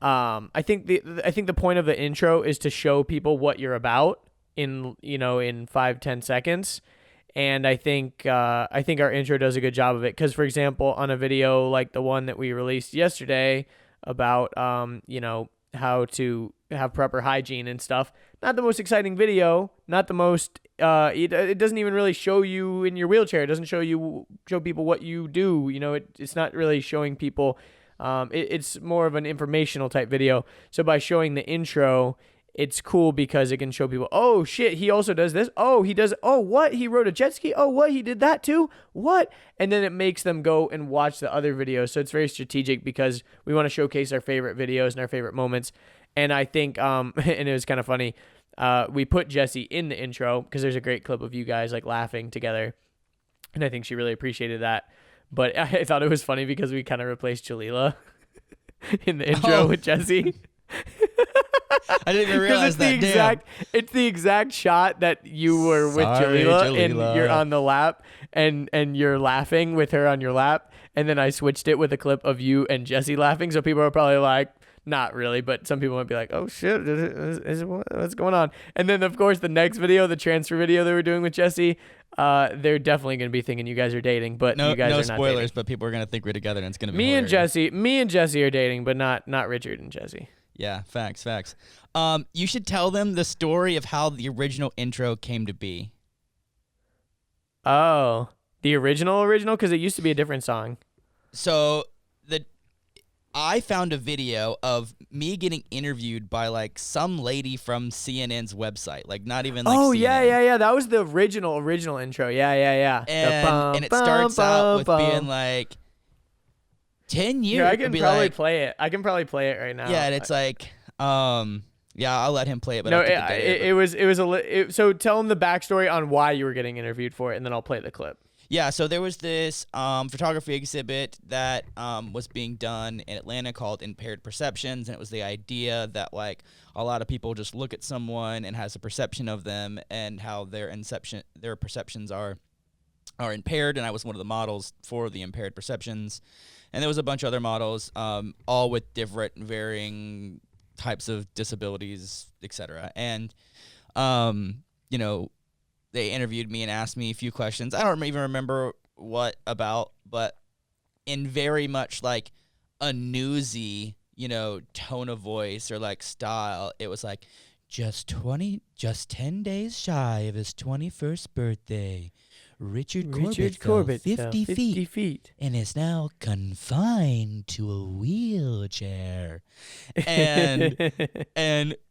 I think the point of the intro is to show people what you're about in 5-10 seconds. And I think our intro does a good job of it. Because, for example, on a video like the one that we released yesterday about, how to have proper hygiene and stuff, not the most exciting video, not the most, it doesn't even really show you in your wheelchair. It doesn't show people what you do. It's not really showing people, it's more of an informational type video. So by showing the intro, it's cool because it can show people, oh shit, he also does this. Oh, he does. Oh, what? He rode a jet ski. Oh, what? He did that too. What? And then it makes them go and watch the other videos. So it's very strategic because we want to showcase our favorite videos and our favorite moments. And I think, and it was kind of funny. We put Jesse in the intro because there's a great clip of you guys like laughing together. And I think she really appreciated that. But I thought it was funny because we kind of replaced Jalila in the intro with Jesse. I didn't even realize that. It's the exact shot that you were with Jalila and you're on the lap and you're laughing with her on your lap. And then I switched it with a clip of you and Jesse laughing. So people are probably like, not really, but some people might be like, oh shit, what's going on? And then of course the next video, the transfer video that we're doing with Jesse, they're definitely going to be thinking you guys are dating, but you guys are not spoilers, dating. But people are going to think we're together and it's going to be me hilarious. and Jesse are dating, but not Richard and Jesse. Yeah, facts. You should tell them the story of how the original intro came to be. Oh, the original? Because it used to be a different song. So I found a video of me getting interviewed by like some lady from CNN's website, like not even like CNN. Yeah. That was the original intro. Yeah. And it starts out with being like 10 years. Here, I can probably play it. I can probably play it right now. Yeah, and it's like, yeah, I'll let him play it. But no, so tell him the backstory on why you were getting interviewed for it, and then I'll play the clip. Yeah, so there was this photography exhibit that was being done in Atlanta called Impaired Perceptions, and it was the idea that like a lot of people just look at someone and has a perception of them and how their perceptions are impaired, and I was one of the models for the Impaired Perceptions. And there was a bunch of other models, all with different varying types of disabilities, etc. And, they interviewed me and asked me a few questions. I don't even remember what about, but in very much like a newsy, tone of voice or like style, it was like, just 10 days shy of his 21st birthday. Richard Corbett fell 50 feet and is now confined to a wheelchair. And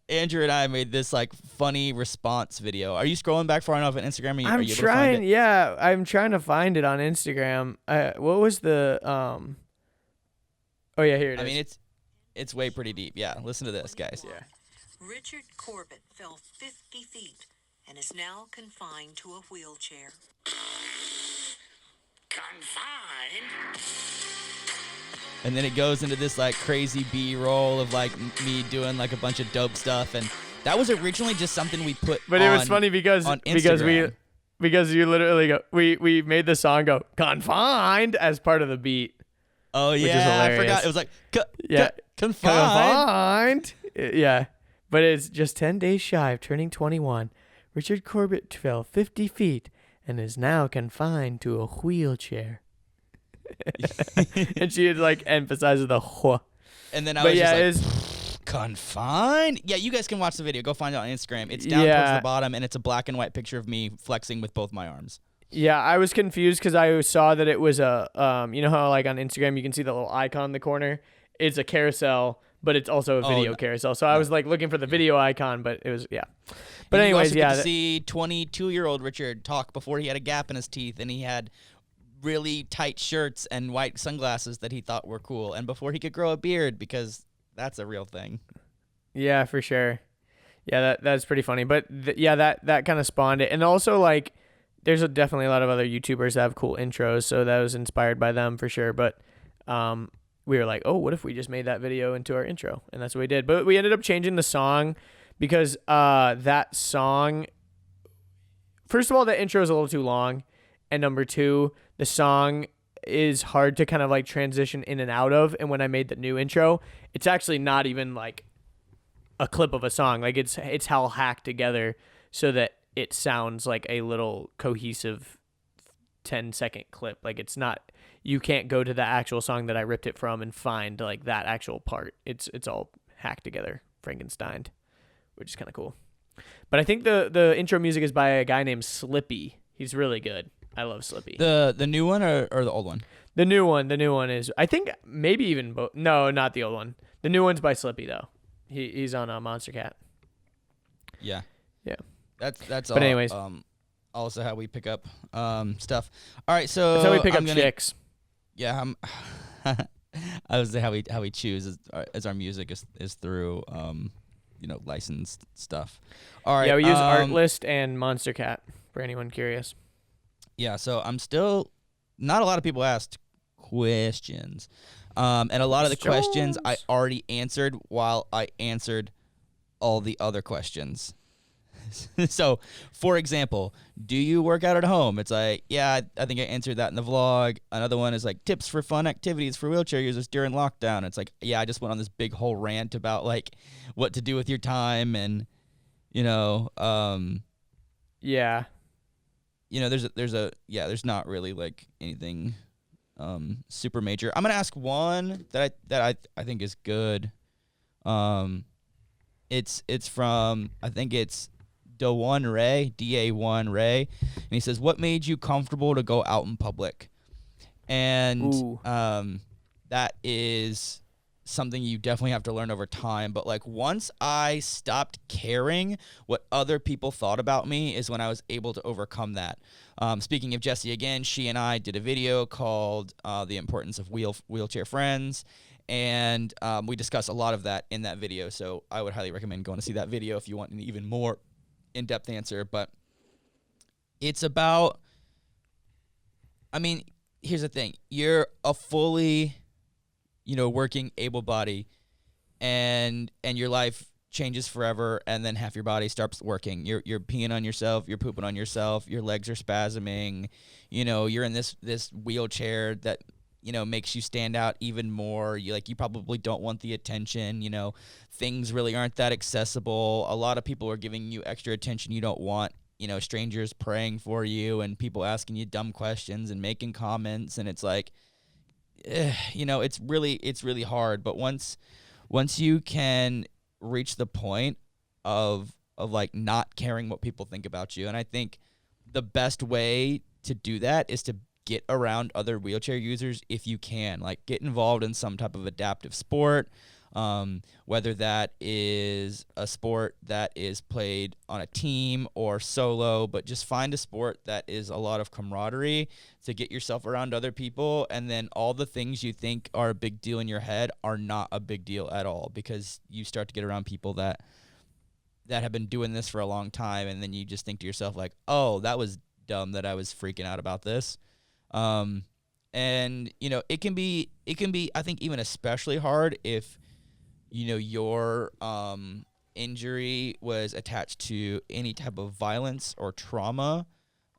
Andrew and I made this like funny response video. Are you scrolling back far enough on Instagram? Are you able to find it? Yeah, I'm trying to find it on Instagram. What was the Oh yeah, here it is. I mean, it's way pretty deep. Yeah, listen to this, guys. Yeah. Richard Corbett fell 50 feet and is now confined to a wheelchair. Confined? And then it goes into this like crazy B-roll of like me doing like a bunch of dope stuff, and that was originally just something we put. But it was funny because you literally go, we made the song go confined as part of the beat. Oh yeah, I forgot. It was like confined. Yeah, but it's just 10 days shy of turning 21. Richard Corbett fell 50 feet and is now confined to a wheelchair. And she like emphasizes the "wh." And then I was just like, confined? Yeah, you guys can watch the video. Go find it on Instagram. It's down towards the bottom, and it's a black and white picture of me flexing with both my arms. Yeah, I was confused because I saw that it was a you know how like on Instagram you can see the little icon in the corner. It's a carousel, but it's also a Oh, video no, carousel. So I no. was like looking for the Yeah. video icon, but it was But And you anyways, also get yeah, to see 22-year-old Richard talk before he had a gap in his teeth and he had really tight shirts and white sunglasses that he thought were cool, and before he could grow a beard, because that's a real thing. yeah, for sure. Yeah, that's pretty funny. But yeah, that kind of spawned it, and also like there's definitely a lot of other YouTubers that have cool intros, so that was inspired by them for sure. But we were like, oh, what if we just made that video into our intro? And that's what we did. But we ended up changing the song because that song, first of all, the intro is a little too long, and number two, the song is hard to kind of like transition in and out of. And when I made the new intro, it's actually not even like a clip of a song. Like it's all hacked together so that it sounds like a little cohesive 10-second clip. Like it's not, you can't go to the actual song that I ripped it from and find like that actual part. It's all hacked together, Frankenstein, which is kind of cool. But I think the intro music is by a guy named Slippy. He's really good. I love Slippy. The new one or the old one? The new one is, I think maybe even both. No, not the old one. The new one's by Slippy though. He's on Monster Cat. Yeah. Yeah. That's all. But anyways. Also how we pick up stuff. All right, so That's how we pick I'm up gonna, chicks. Yeah, I was how we choose as our music is through licensed stuff. All right. Yeah, we use Artlist and Monster Cat for anyone curious. Yeah, so I'm still not a lot of people asked questions. And a lot of the questions I already answered while I answered all the other questions. So, for example, do you work out at home? It's like, yeah, I think I answered that in the vlog. Another one is like tips for fun activities for wheelchair users during lockdown. It's like, yeah, I just went on this big whole rant about like what to do with your time and, Yeah. There's not really like anything super major. I'm gonna ask one that I think is good. It's from, I think it's Da1 Ray, Da1 Ray, and he says, "What made you comfortable to go out in public?" And that is something you definitely have to learn over time. But like once I stopped caring what other people thought about me is when I was able to overcome that. Speaking of Jessie again, she and I did a video called The Importance of Wheelchair Friends. And we discuss a lot of that in that video. So I would highly recommend going to see that video if you want an even more in-depth answer. But it's about, here's the thing. You're a fully, working able body and your life changes forever, and then half your body starts working. You're peeing on yourself, you're pooping on yourself, your legs are spasming, you're in this wheelchair that makes you stand out even more. You probably don't want the attention. Things really aren't that accessible. A lot of people are giving you extra attention you don't want. Strangers praying for you and people asking you dumb questions and making comments, and it's like, it's really hard. But once you can reach the point of like not caring what people think about you, and I think the best way to do that is to get around other wheelchair users if you can. Like, get involved in some type of adaptive sport, whether that is a sport that is played on a team or solo, but just find a sport that is a lot of camaraderie to get yourself around other people, and then all the things you think are a big deal in your head are not a big deal at all, because you start to get around people that have been doing this for a long time, and then you just think to yourself like, oh, that was dumb that I was freaking out about this. And it can be, I think, even especially hard if, your injury was attached to any type of violence or trauma.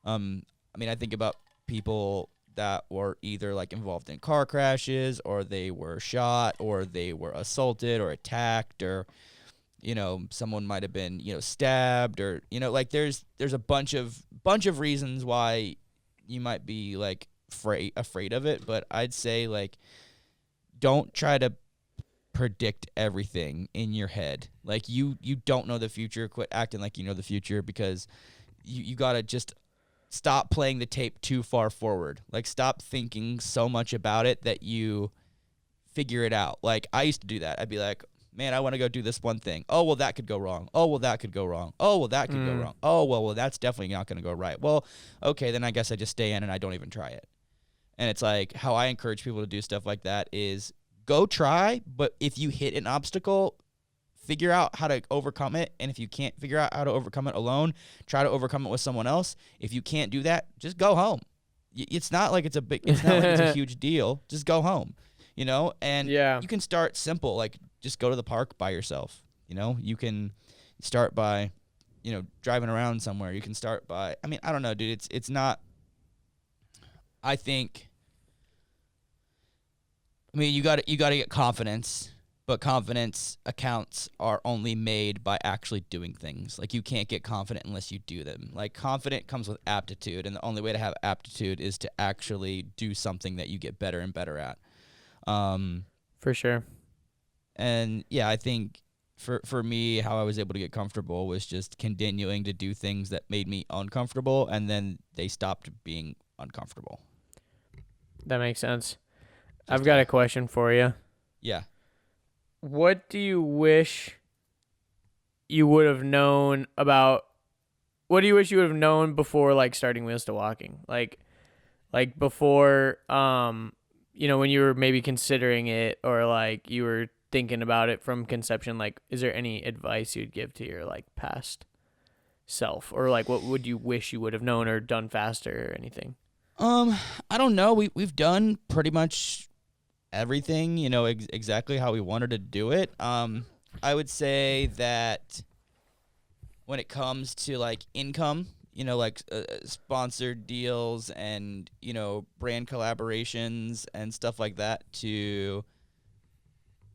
I think about people that were either like involved in car crashes, or they were shot, or they were assaulted or attacked, or, someone might have been, stabbed, or, there's a bunch of reasons why you might be like afraid of it. But I'd say, like, don't try to predict everything in your head. Like, you don't know the future. Quit acting like you know the future, because you gotta just stop playing the tape too far forward. Like, stop thinking so much about it that you figure it out. Like, I used to do that. I'd be like, man, I want to go do this one thing. Oh, well, that could go wrong. Oh, well, that could go wrong. Oh, well, that could go wrong. Oh, well, that's definitely not going to go right. Well, okay, then I guess I just stay in and I don't even try it. And it's like, how I encourage people to do stuff like that is go try, but if you hit an obstacle, figure out how to overcome it. And if you can't figure out how to overcome it alone, try to overcome it with someone else. If you can't do that, just go home. It's not like it's a huge deal. Just go home, you know? And Yeah. you can start simple, like just go to the park by yourself. You know, you can start by, you know, driving around somewhere. You can start by, I mean, I don't know, dude. It's not, I think, I mean, you got to get confidence, but confidence accounts are only made by actually doing things. Like, you can't get confident unless you do them. Like, confident comes with aptitude, and the only way to have aptitude is to actually do something that you get better and better at. For sure. And yeah, I think for me, how I was able to get comfortable was just continuing to do things that made me uncomfortable, and then they stopped being uncomfortable. That makes sense. I've got a question for you. Yeah. What do you wish you would have known about? What do you wish you would have known before, like, starting Wheels to Walking? Like before, you know, when you were maybe considering it, or like you were thinking about it from conception. Like, is there any advice you'd give to your like past self, or like what would you wish you would have known or done faster or anything? I don't know. We've done pretty much everything, you know, exactly how we wanted to do it. I would say that when it comes to like income, you know, like sponsored deals and, you know, brand collaborations and stuff like that, to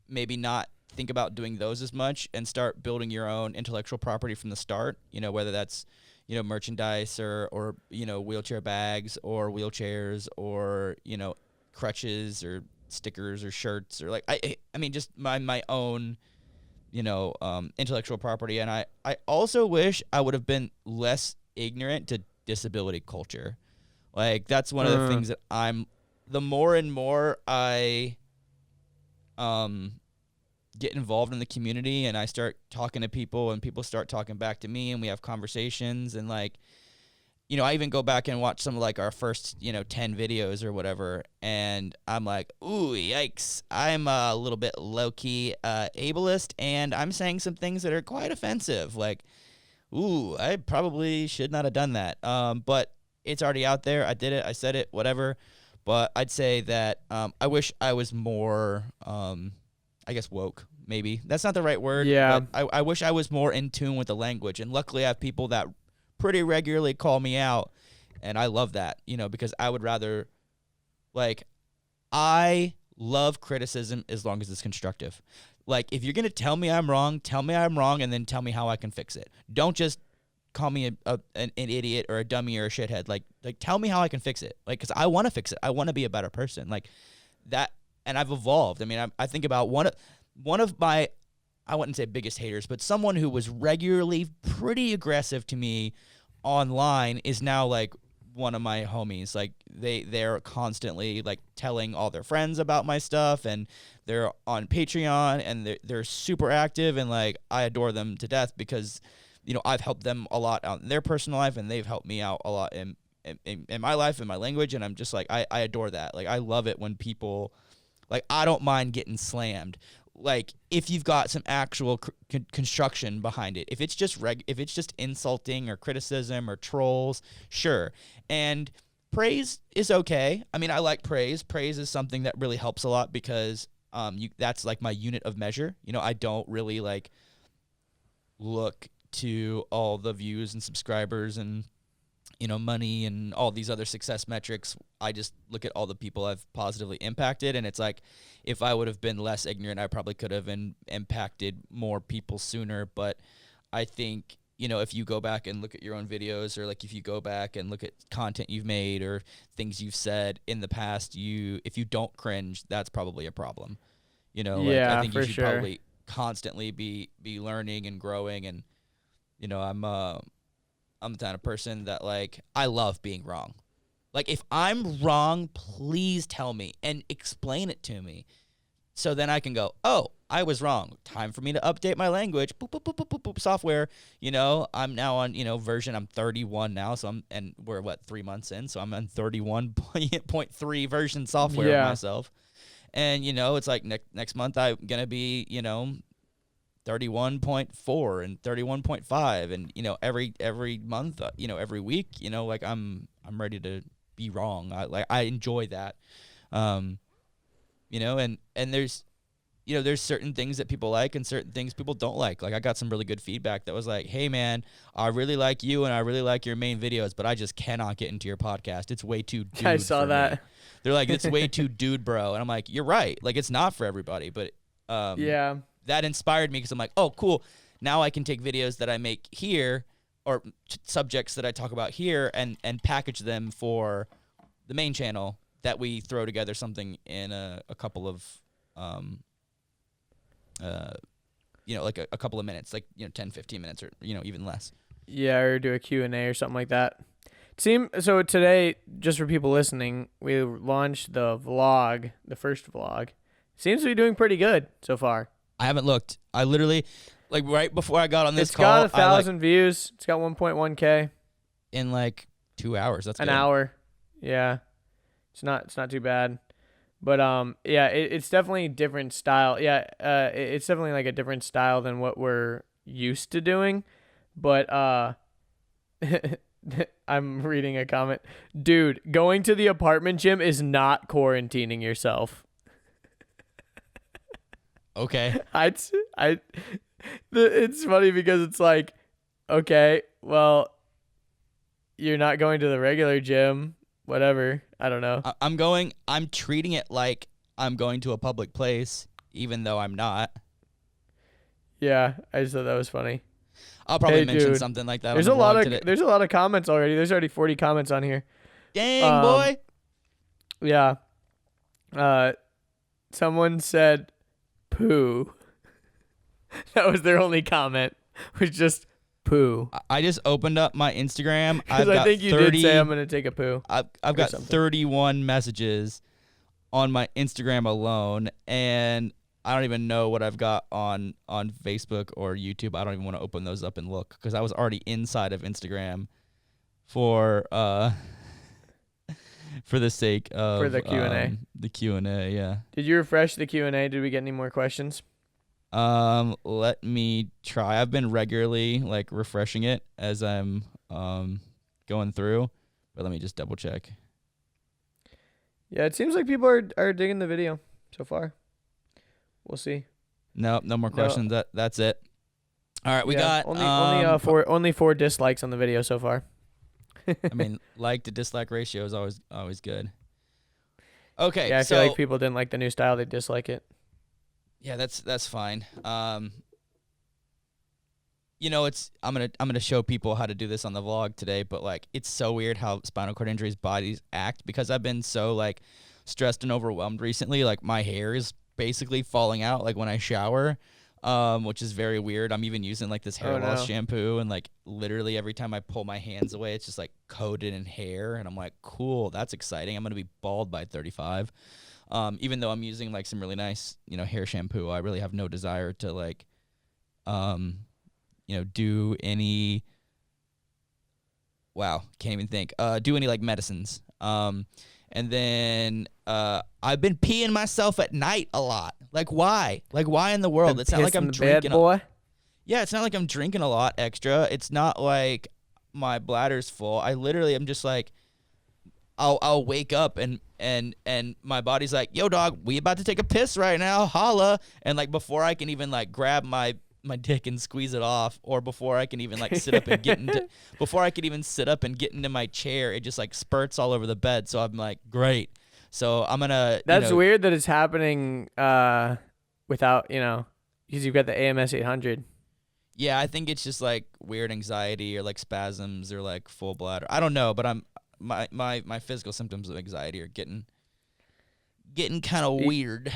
maybe not think about doing those as much and start building your own intellectual property from the start, you know, whether that's, you know, merchandise or, you know, wheelchair bags or wheelchairs or, you know, crutches or stickers or shirts, or like, I mean, just my own, you know, intellectual property. And I also wish I would have been less ignorant to disability culture. Like, that's one of the things that the more and more I, get involved in the community and I start talking to people and people start talking back to me and we have conversations, and like, you know, I even go back and watch some of like our first, you know, 10 videos or whatever, and I'm like, ooh, yikes, I'm a little bit low-key ableist, and I'm saying some things that are quite offensive. Like, ooh, I probably should not have done that. But it's already out there. I did it. I said it, whatever. But I'd say that I wish I was more, I guess, woke, maybe. That's not the right word. Yeah. But I wish I was more in tune with the language. And luckily I have people that pretty regularly call me out. And I love that, you know, because I would rather, like, I love criticism as long as it's constructive. Like, if you're going to tell me I'm wrong, and then tell me how I can fix it. Don't just call me an idiot or a dummy or a shithead. Like tell me how I can fix it. Like, because I want to fix it. I want to be a better person. Like that. And I've evolved. I mean, I think about one of my, I wouldn't say biggest haters, but someone who was regularly pretty aggressive to me online is now like one of my homies. Like they're constantly like telling all their friends about my stuff, and they're on Patreon, and they're super active, and like I adore them to death because, you know, I've helped them a lot out in their personal life, and they've helped me out a lot in my life and my language, and I'm just like, I adore that. Like, I love it when people, like, I don't mind getting slammed. Like, if you've got some actual construction behind it. If it's just insulting or criticism or trolls, sure. And praise is okay. I mean, I like praise. Praise is something that really helps a lot because that's like my unit of measure. You know, I don't really like look to all the views and subscribers and, you know, money and all these other success metrics. I just look at all the people I've positively impacted, and it's like, if I would have been less ignorant, I probably could have impacted more people sooner. But I think, you know, if you go back and look at your own videos, or like if you go back and look at content you've made or things you've said in the past, if you don't cringe, that's probably a problem. You know, like, Yeah, I think you for should sure. probably constantly be learning and growing. And, you know, I'm the kind of person that like I love being wrong. Like if I'm wrong, please tell me and explain it to me. So then I can go, oh, I was wrong. Time for me to update my language. Boop, boop, boop, boop, boop, boop, software. You know, I'm now on, I'm 31 now. So and we're 3 months in. So I'm on 31.3 version software of myself. And, it's like next month I'm going to be, 31.4 and 31.5. And, every month, every week, like I'm ready to be wrong. I enjoy that. And there's certain things that people like and certain things people don't like. Like I got some really good feedback that was like, hey man, I really like you and I really like your main videos, but I just cannot get into your podcast. It's way too dude. I saw for that. Me. They're like, it's way too dude, bro. And I'm like, you're right. Like it's not for everybody, but that inspired me because I'm like, oh, cool. Now I can take videos that I make here or subjects that I talk about here and package them for the main channel that we throw together something in a couple of, like a couple of minutes, like, 10, 15 minutes or, even less. Yeah, or do a Q&A or something like that. So today, just for people listening, we launched the vlog, the first vlog. Seems to be doing pretty good so far. I haven't looked. I literally, like right before I got on this It's call. got 1,000 views. It's got 1.1K. In like 2 hours. That's an good. hour. Yeah. It's not too bad. But it's definitely a different style. Yeah, it's definitely like a different style than what we're used to doing. But I'm reading a comment. Dude, going to the apartment gym is not quarantining yourself. Okay. It's funny because it's like, okay, well, you're not going to the regular gym. Whatever. I don't know. I'm treating it like I'm going to a public place, even though I'm not. Yeah, I just thought that was funny. I'll probably mention something like that. There's on the vlog today. There's a lot of comments already. There's already 40 comments on here. Dang, boy. Yeah. Someone said poo. That was their only comment. Was just poo. I just opened up my Instagram. Because I think you did say I'm gonna take a poo. I've got 31 messages on my Instagram alone, and I don't even know what I've got on Facebook or YouTube. I don't even want to open those up and look because I was already inside of Instagram for the sake of for the Q&A. The Q&A, yeah. Did you refresh the Q&A? Did we get any more questions? Let me try. I've been regularly like refreshing it as I'm going through, but let me just double check. Yeah, it seems like people are digging the video so far. We'll see. No more questions. That's it. All right, we got only 4 dislikes on the video so far. I mean, like to dislike ratio is always good. Okay, yeah, I feel like people didn't like the new style; they dislike it. Yeah, that's fine. It's I'm gonna show people how to do this on the vlog today, but like it's so weird how spinal cord injuries bodies act because I've been so like stressed and overwhelmed recently. Like my hair is basically falling out like when I shower, which is very weird. I'm even using like this hair loss shampoo, and like literally every time I pull my hands away, it's just like coated in hair, and I'm like, cool, that's exciting. I'm gonna be bald by 35. Even though I'm using like some really nice, hair shampoo, I really have no desire to like, do any. Wow, can't even think. Do any like medicines. And then I've been peeing myself at night a lot. Like why? Like why in the world? It's not like I'm drinking. Yeah, it's not like I'm drinking a lot extra. It's not like my bladder's full. I literally am just like, I'll wake up and my body's like, yo dog, we about to take a piss right now, holla. And like before I can even like grab my dick and squeeze it off, or before I can even like sit up and get into my chair, it just like spurts all over the bed. So I'm like, great. So I'm gonna. That's weird that it's happening without because you've got the AMS 800. Yeah, I think it's just like weird anxiety or like spasms or like full bladder. I don't know, but my physical symptoms of anxiety are getting kind of weird.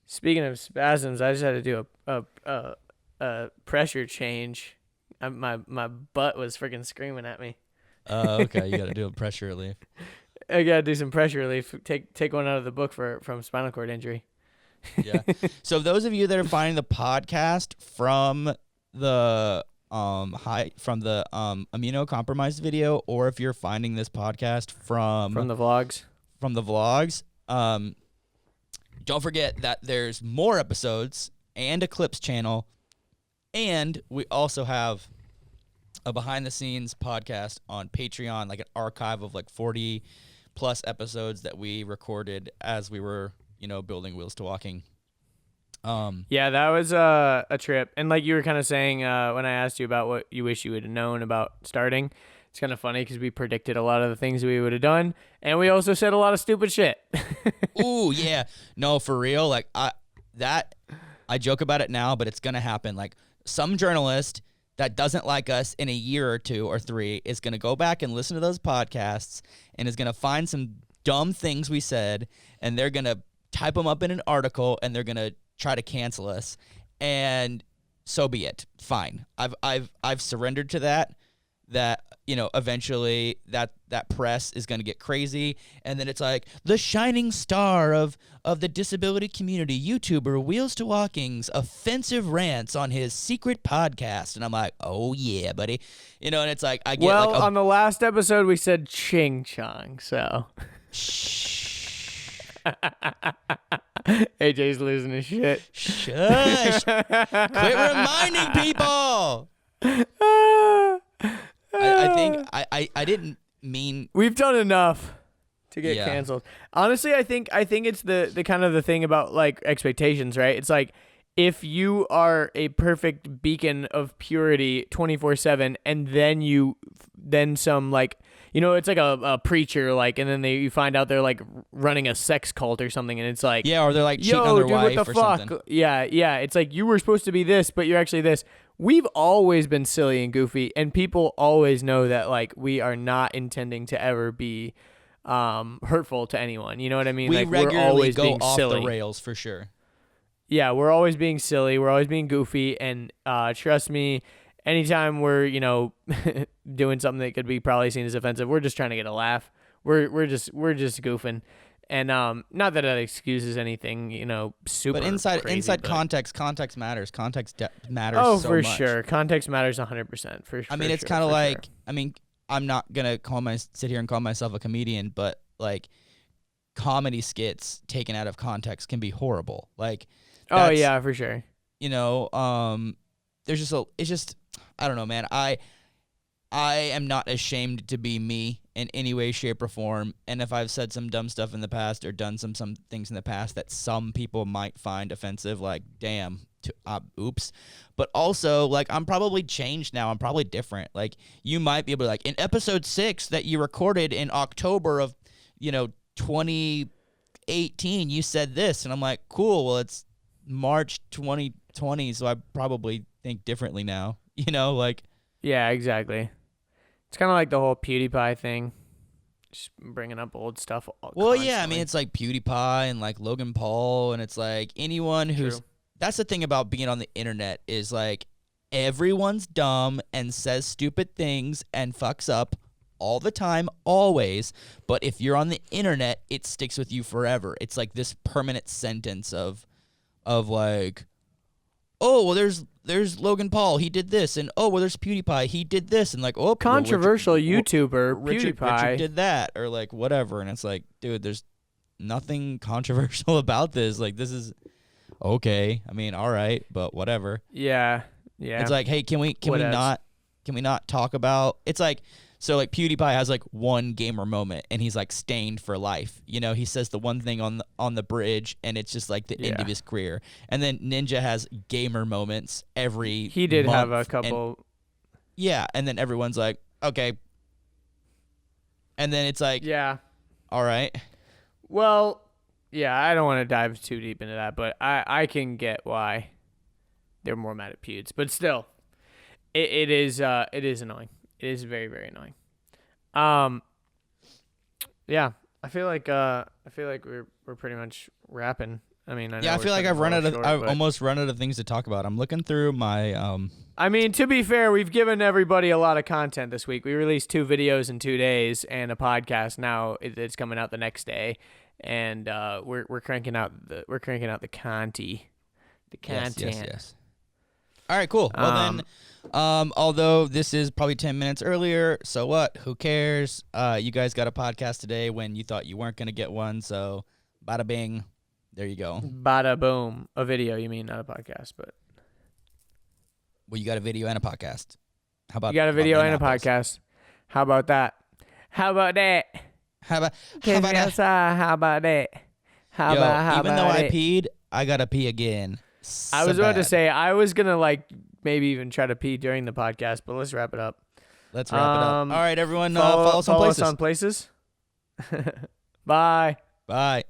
Speaking of spasms, I just had to do a pressure change My butt was freaking screaming at me. Okay. You got to do a pressure relief. I gotta do some pressure relief. Take one out of the book from spinal cord injury. Yeah. So those of you that are finding the podcast from the immunocompromised video, or if you're finding this podcast from the vlogs. Don't forget that there's more episodes and a clips channel, and we also have a behind the scenes podcast on Patreon, like an archive of like 40 plus episodes that we recorded as we were, building Wheels to Walking. Yeah, that was a trip. And like you were kind of saying when I asked you about what you wish you would have known about starting, it's kind of funny because we predicted a lot of the things we would have done, and we also said a lot of stupid shit. Ooh, yeah. No, for real. Like I joke about it now, but it's gonna happen. Like some journalist that doesn't like us in a year or 2 or 3 is gonna go back and listen to those podcasts and is gonna find some dumb things we said, and they're gonna type them up in an article, and they're gonna try to cancel us. And so be it. Fine. I've surrendered to that. That eventually that press is going to get crazy, and then it's like the shining star of the disability community YouTuber Wheels to Walking's offensive rants on his secret podcast, and I'm like, oh yeah, buddy, and it's like I get on the last episode we said ching chong, so AJ's losing his shit. Shush! Quit reminding people. I think I didn't mean. We've done enough to get canceled. Honestly, I think it's the kind of the thing about like expectations, right? It's like if you are a perfect beacon of purity 24/7, and then some like it's like a preacher like, and then you find out they're like running a sex cult or something, and it's like or they're like cheating on their wife what the or fuck? something. Yeah, it's like you were supposed to be this, but you're actually this. We've always been silly and goofy, and people always know that like we are not intending to ever be hurtful to anyone. You know what I mean? We like regularly we're always go being off silly. the rails for sure. Yeah, we're always being silly. We're always being goofy, and trust me, anytime we're doing something that could be probably seen as offensive, we're just trying to get a laugh. We're just goofing. And not that it excuses anything, super. But inside crazy, context matters. Context matters. Oh, so for much. sure, context matters 100%. For sure. I mean, it's kind of like I'm not gonna sit here and call myself a comedian, but like comedy skits taken out of context can be horrible. Like, oh yeah, for sure. There's just I don't know, man. I am not ashamed to be me in any way, shape, or form. And if I've said some dumb stuff in the past or done some things in the past that some people might find offensive, like, damn, oops. But also, like, I'm probably changed now. I'm probably different. Like, you might be able to, like, in episode 6 that you recorded in October of, 2018, you said this. And I'm like, cool, well, it's March 2020, so I probably think differently now. Like. Yeah, exactly. It's kind of like the whole PewDiePie thing, just bringing up old stuff. Constantly. Yeah, I mean, it's like PewDiePie and like Logan Paul, and it's like anyone who's. True. That's the thing about being on the internet is like everyone's dumb and says stupid things and fucks up all the time, always. But if you're on the internet, it sticks with you forever. It's like this permanent sentence of like, oh, well, there's Logan Paul, he did this, and oh, well, there's PewDiePie, he did this, and like, oh, controversial YouTuber Richard PewDiePie did that, or like whatever, and it's like, dude, there's nothing controversial about this. Like, this is okay. I mean, all right, but whatever. Yeah. It's like, hey, can we not talk about? It's like. So, like, PewDiePie has, like, one gamer moment, and he's, like, stained for life. He says the one thing on the bridge, and it's just, like, the end of his career. And then Ninja has gamer moments every He did month, have a couple. And then everyone's like, okay. And then it's like, yeah. All right. Well, yeah, I don't want to dive too deep into that, but I can get why they're more mad at Pewds. But still, it is annoying. It is very, very annoying. Yeah, I feel like we're pretty much wrapping. I mean, I know Yeah, I we're feel like cutting I've but- almost run out of things to talk about. I'm looking through my I mean, to be fair, we've given everybody a lot of content this week. We released 2 videos in 2 days and a podcast. Now it's coming out the next day, and we're cranking out the content. Yes. All right, cool. Well then, although this is probably 10 minutes earlier, so what? Who cares? You guys got a podcast today when you thought you weren't gonna get one, so bada bing, there you go. Bada boom. A video, you mean, not a podcast, but Well, you got a video and a podcast. How about you got a about video them and a apples? podcast. How about that? How about that? How about How about that? that? How Yo, about even though I it? peed, I gotta pee again. I was about to say I was gonna like maybe even try to pee during the podcast, but let's wrap it up. Let's wrap it up. All right, everyone, Follow follow us on places. us on places. Bye. Bye.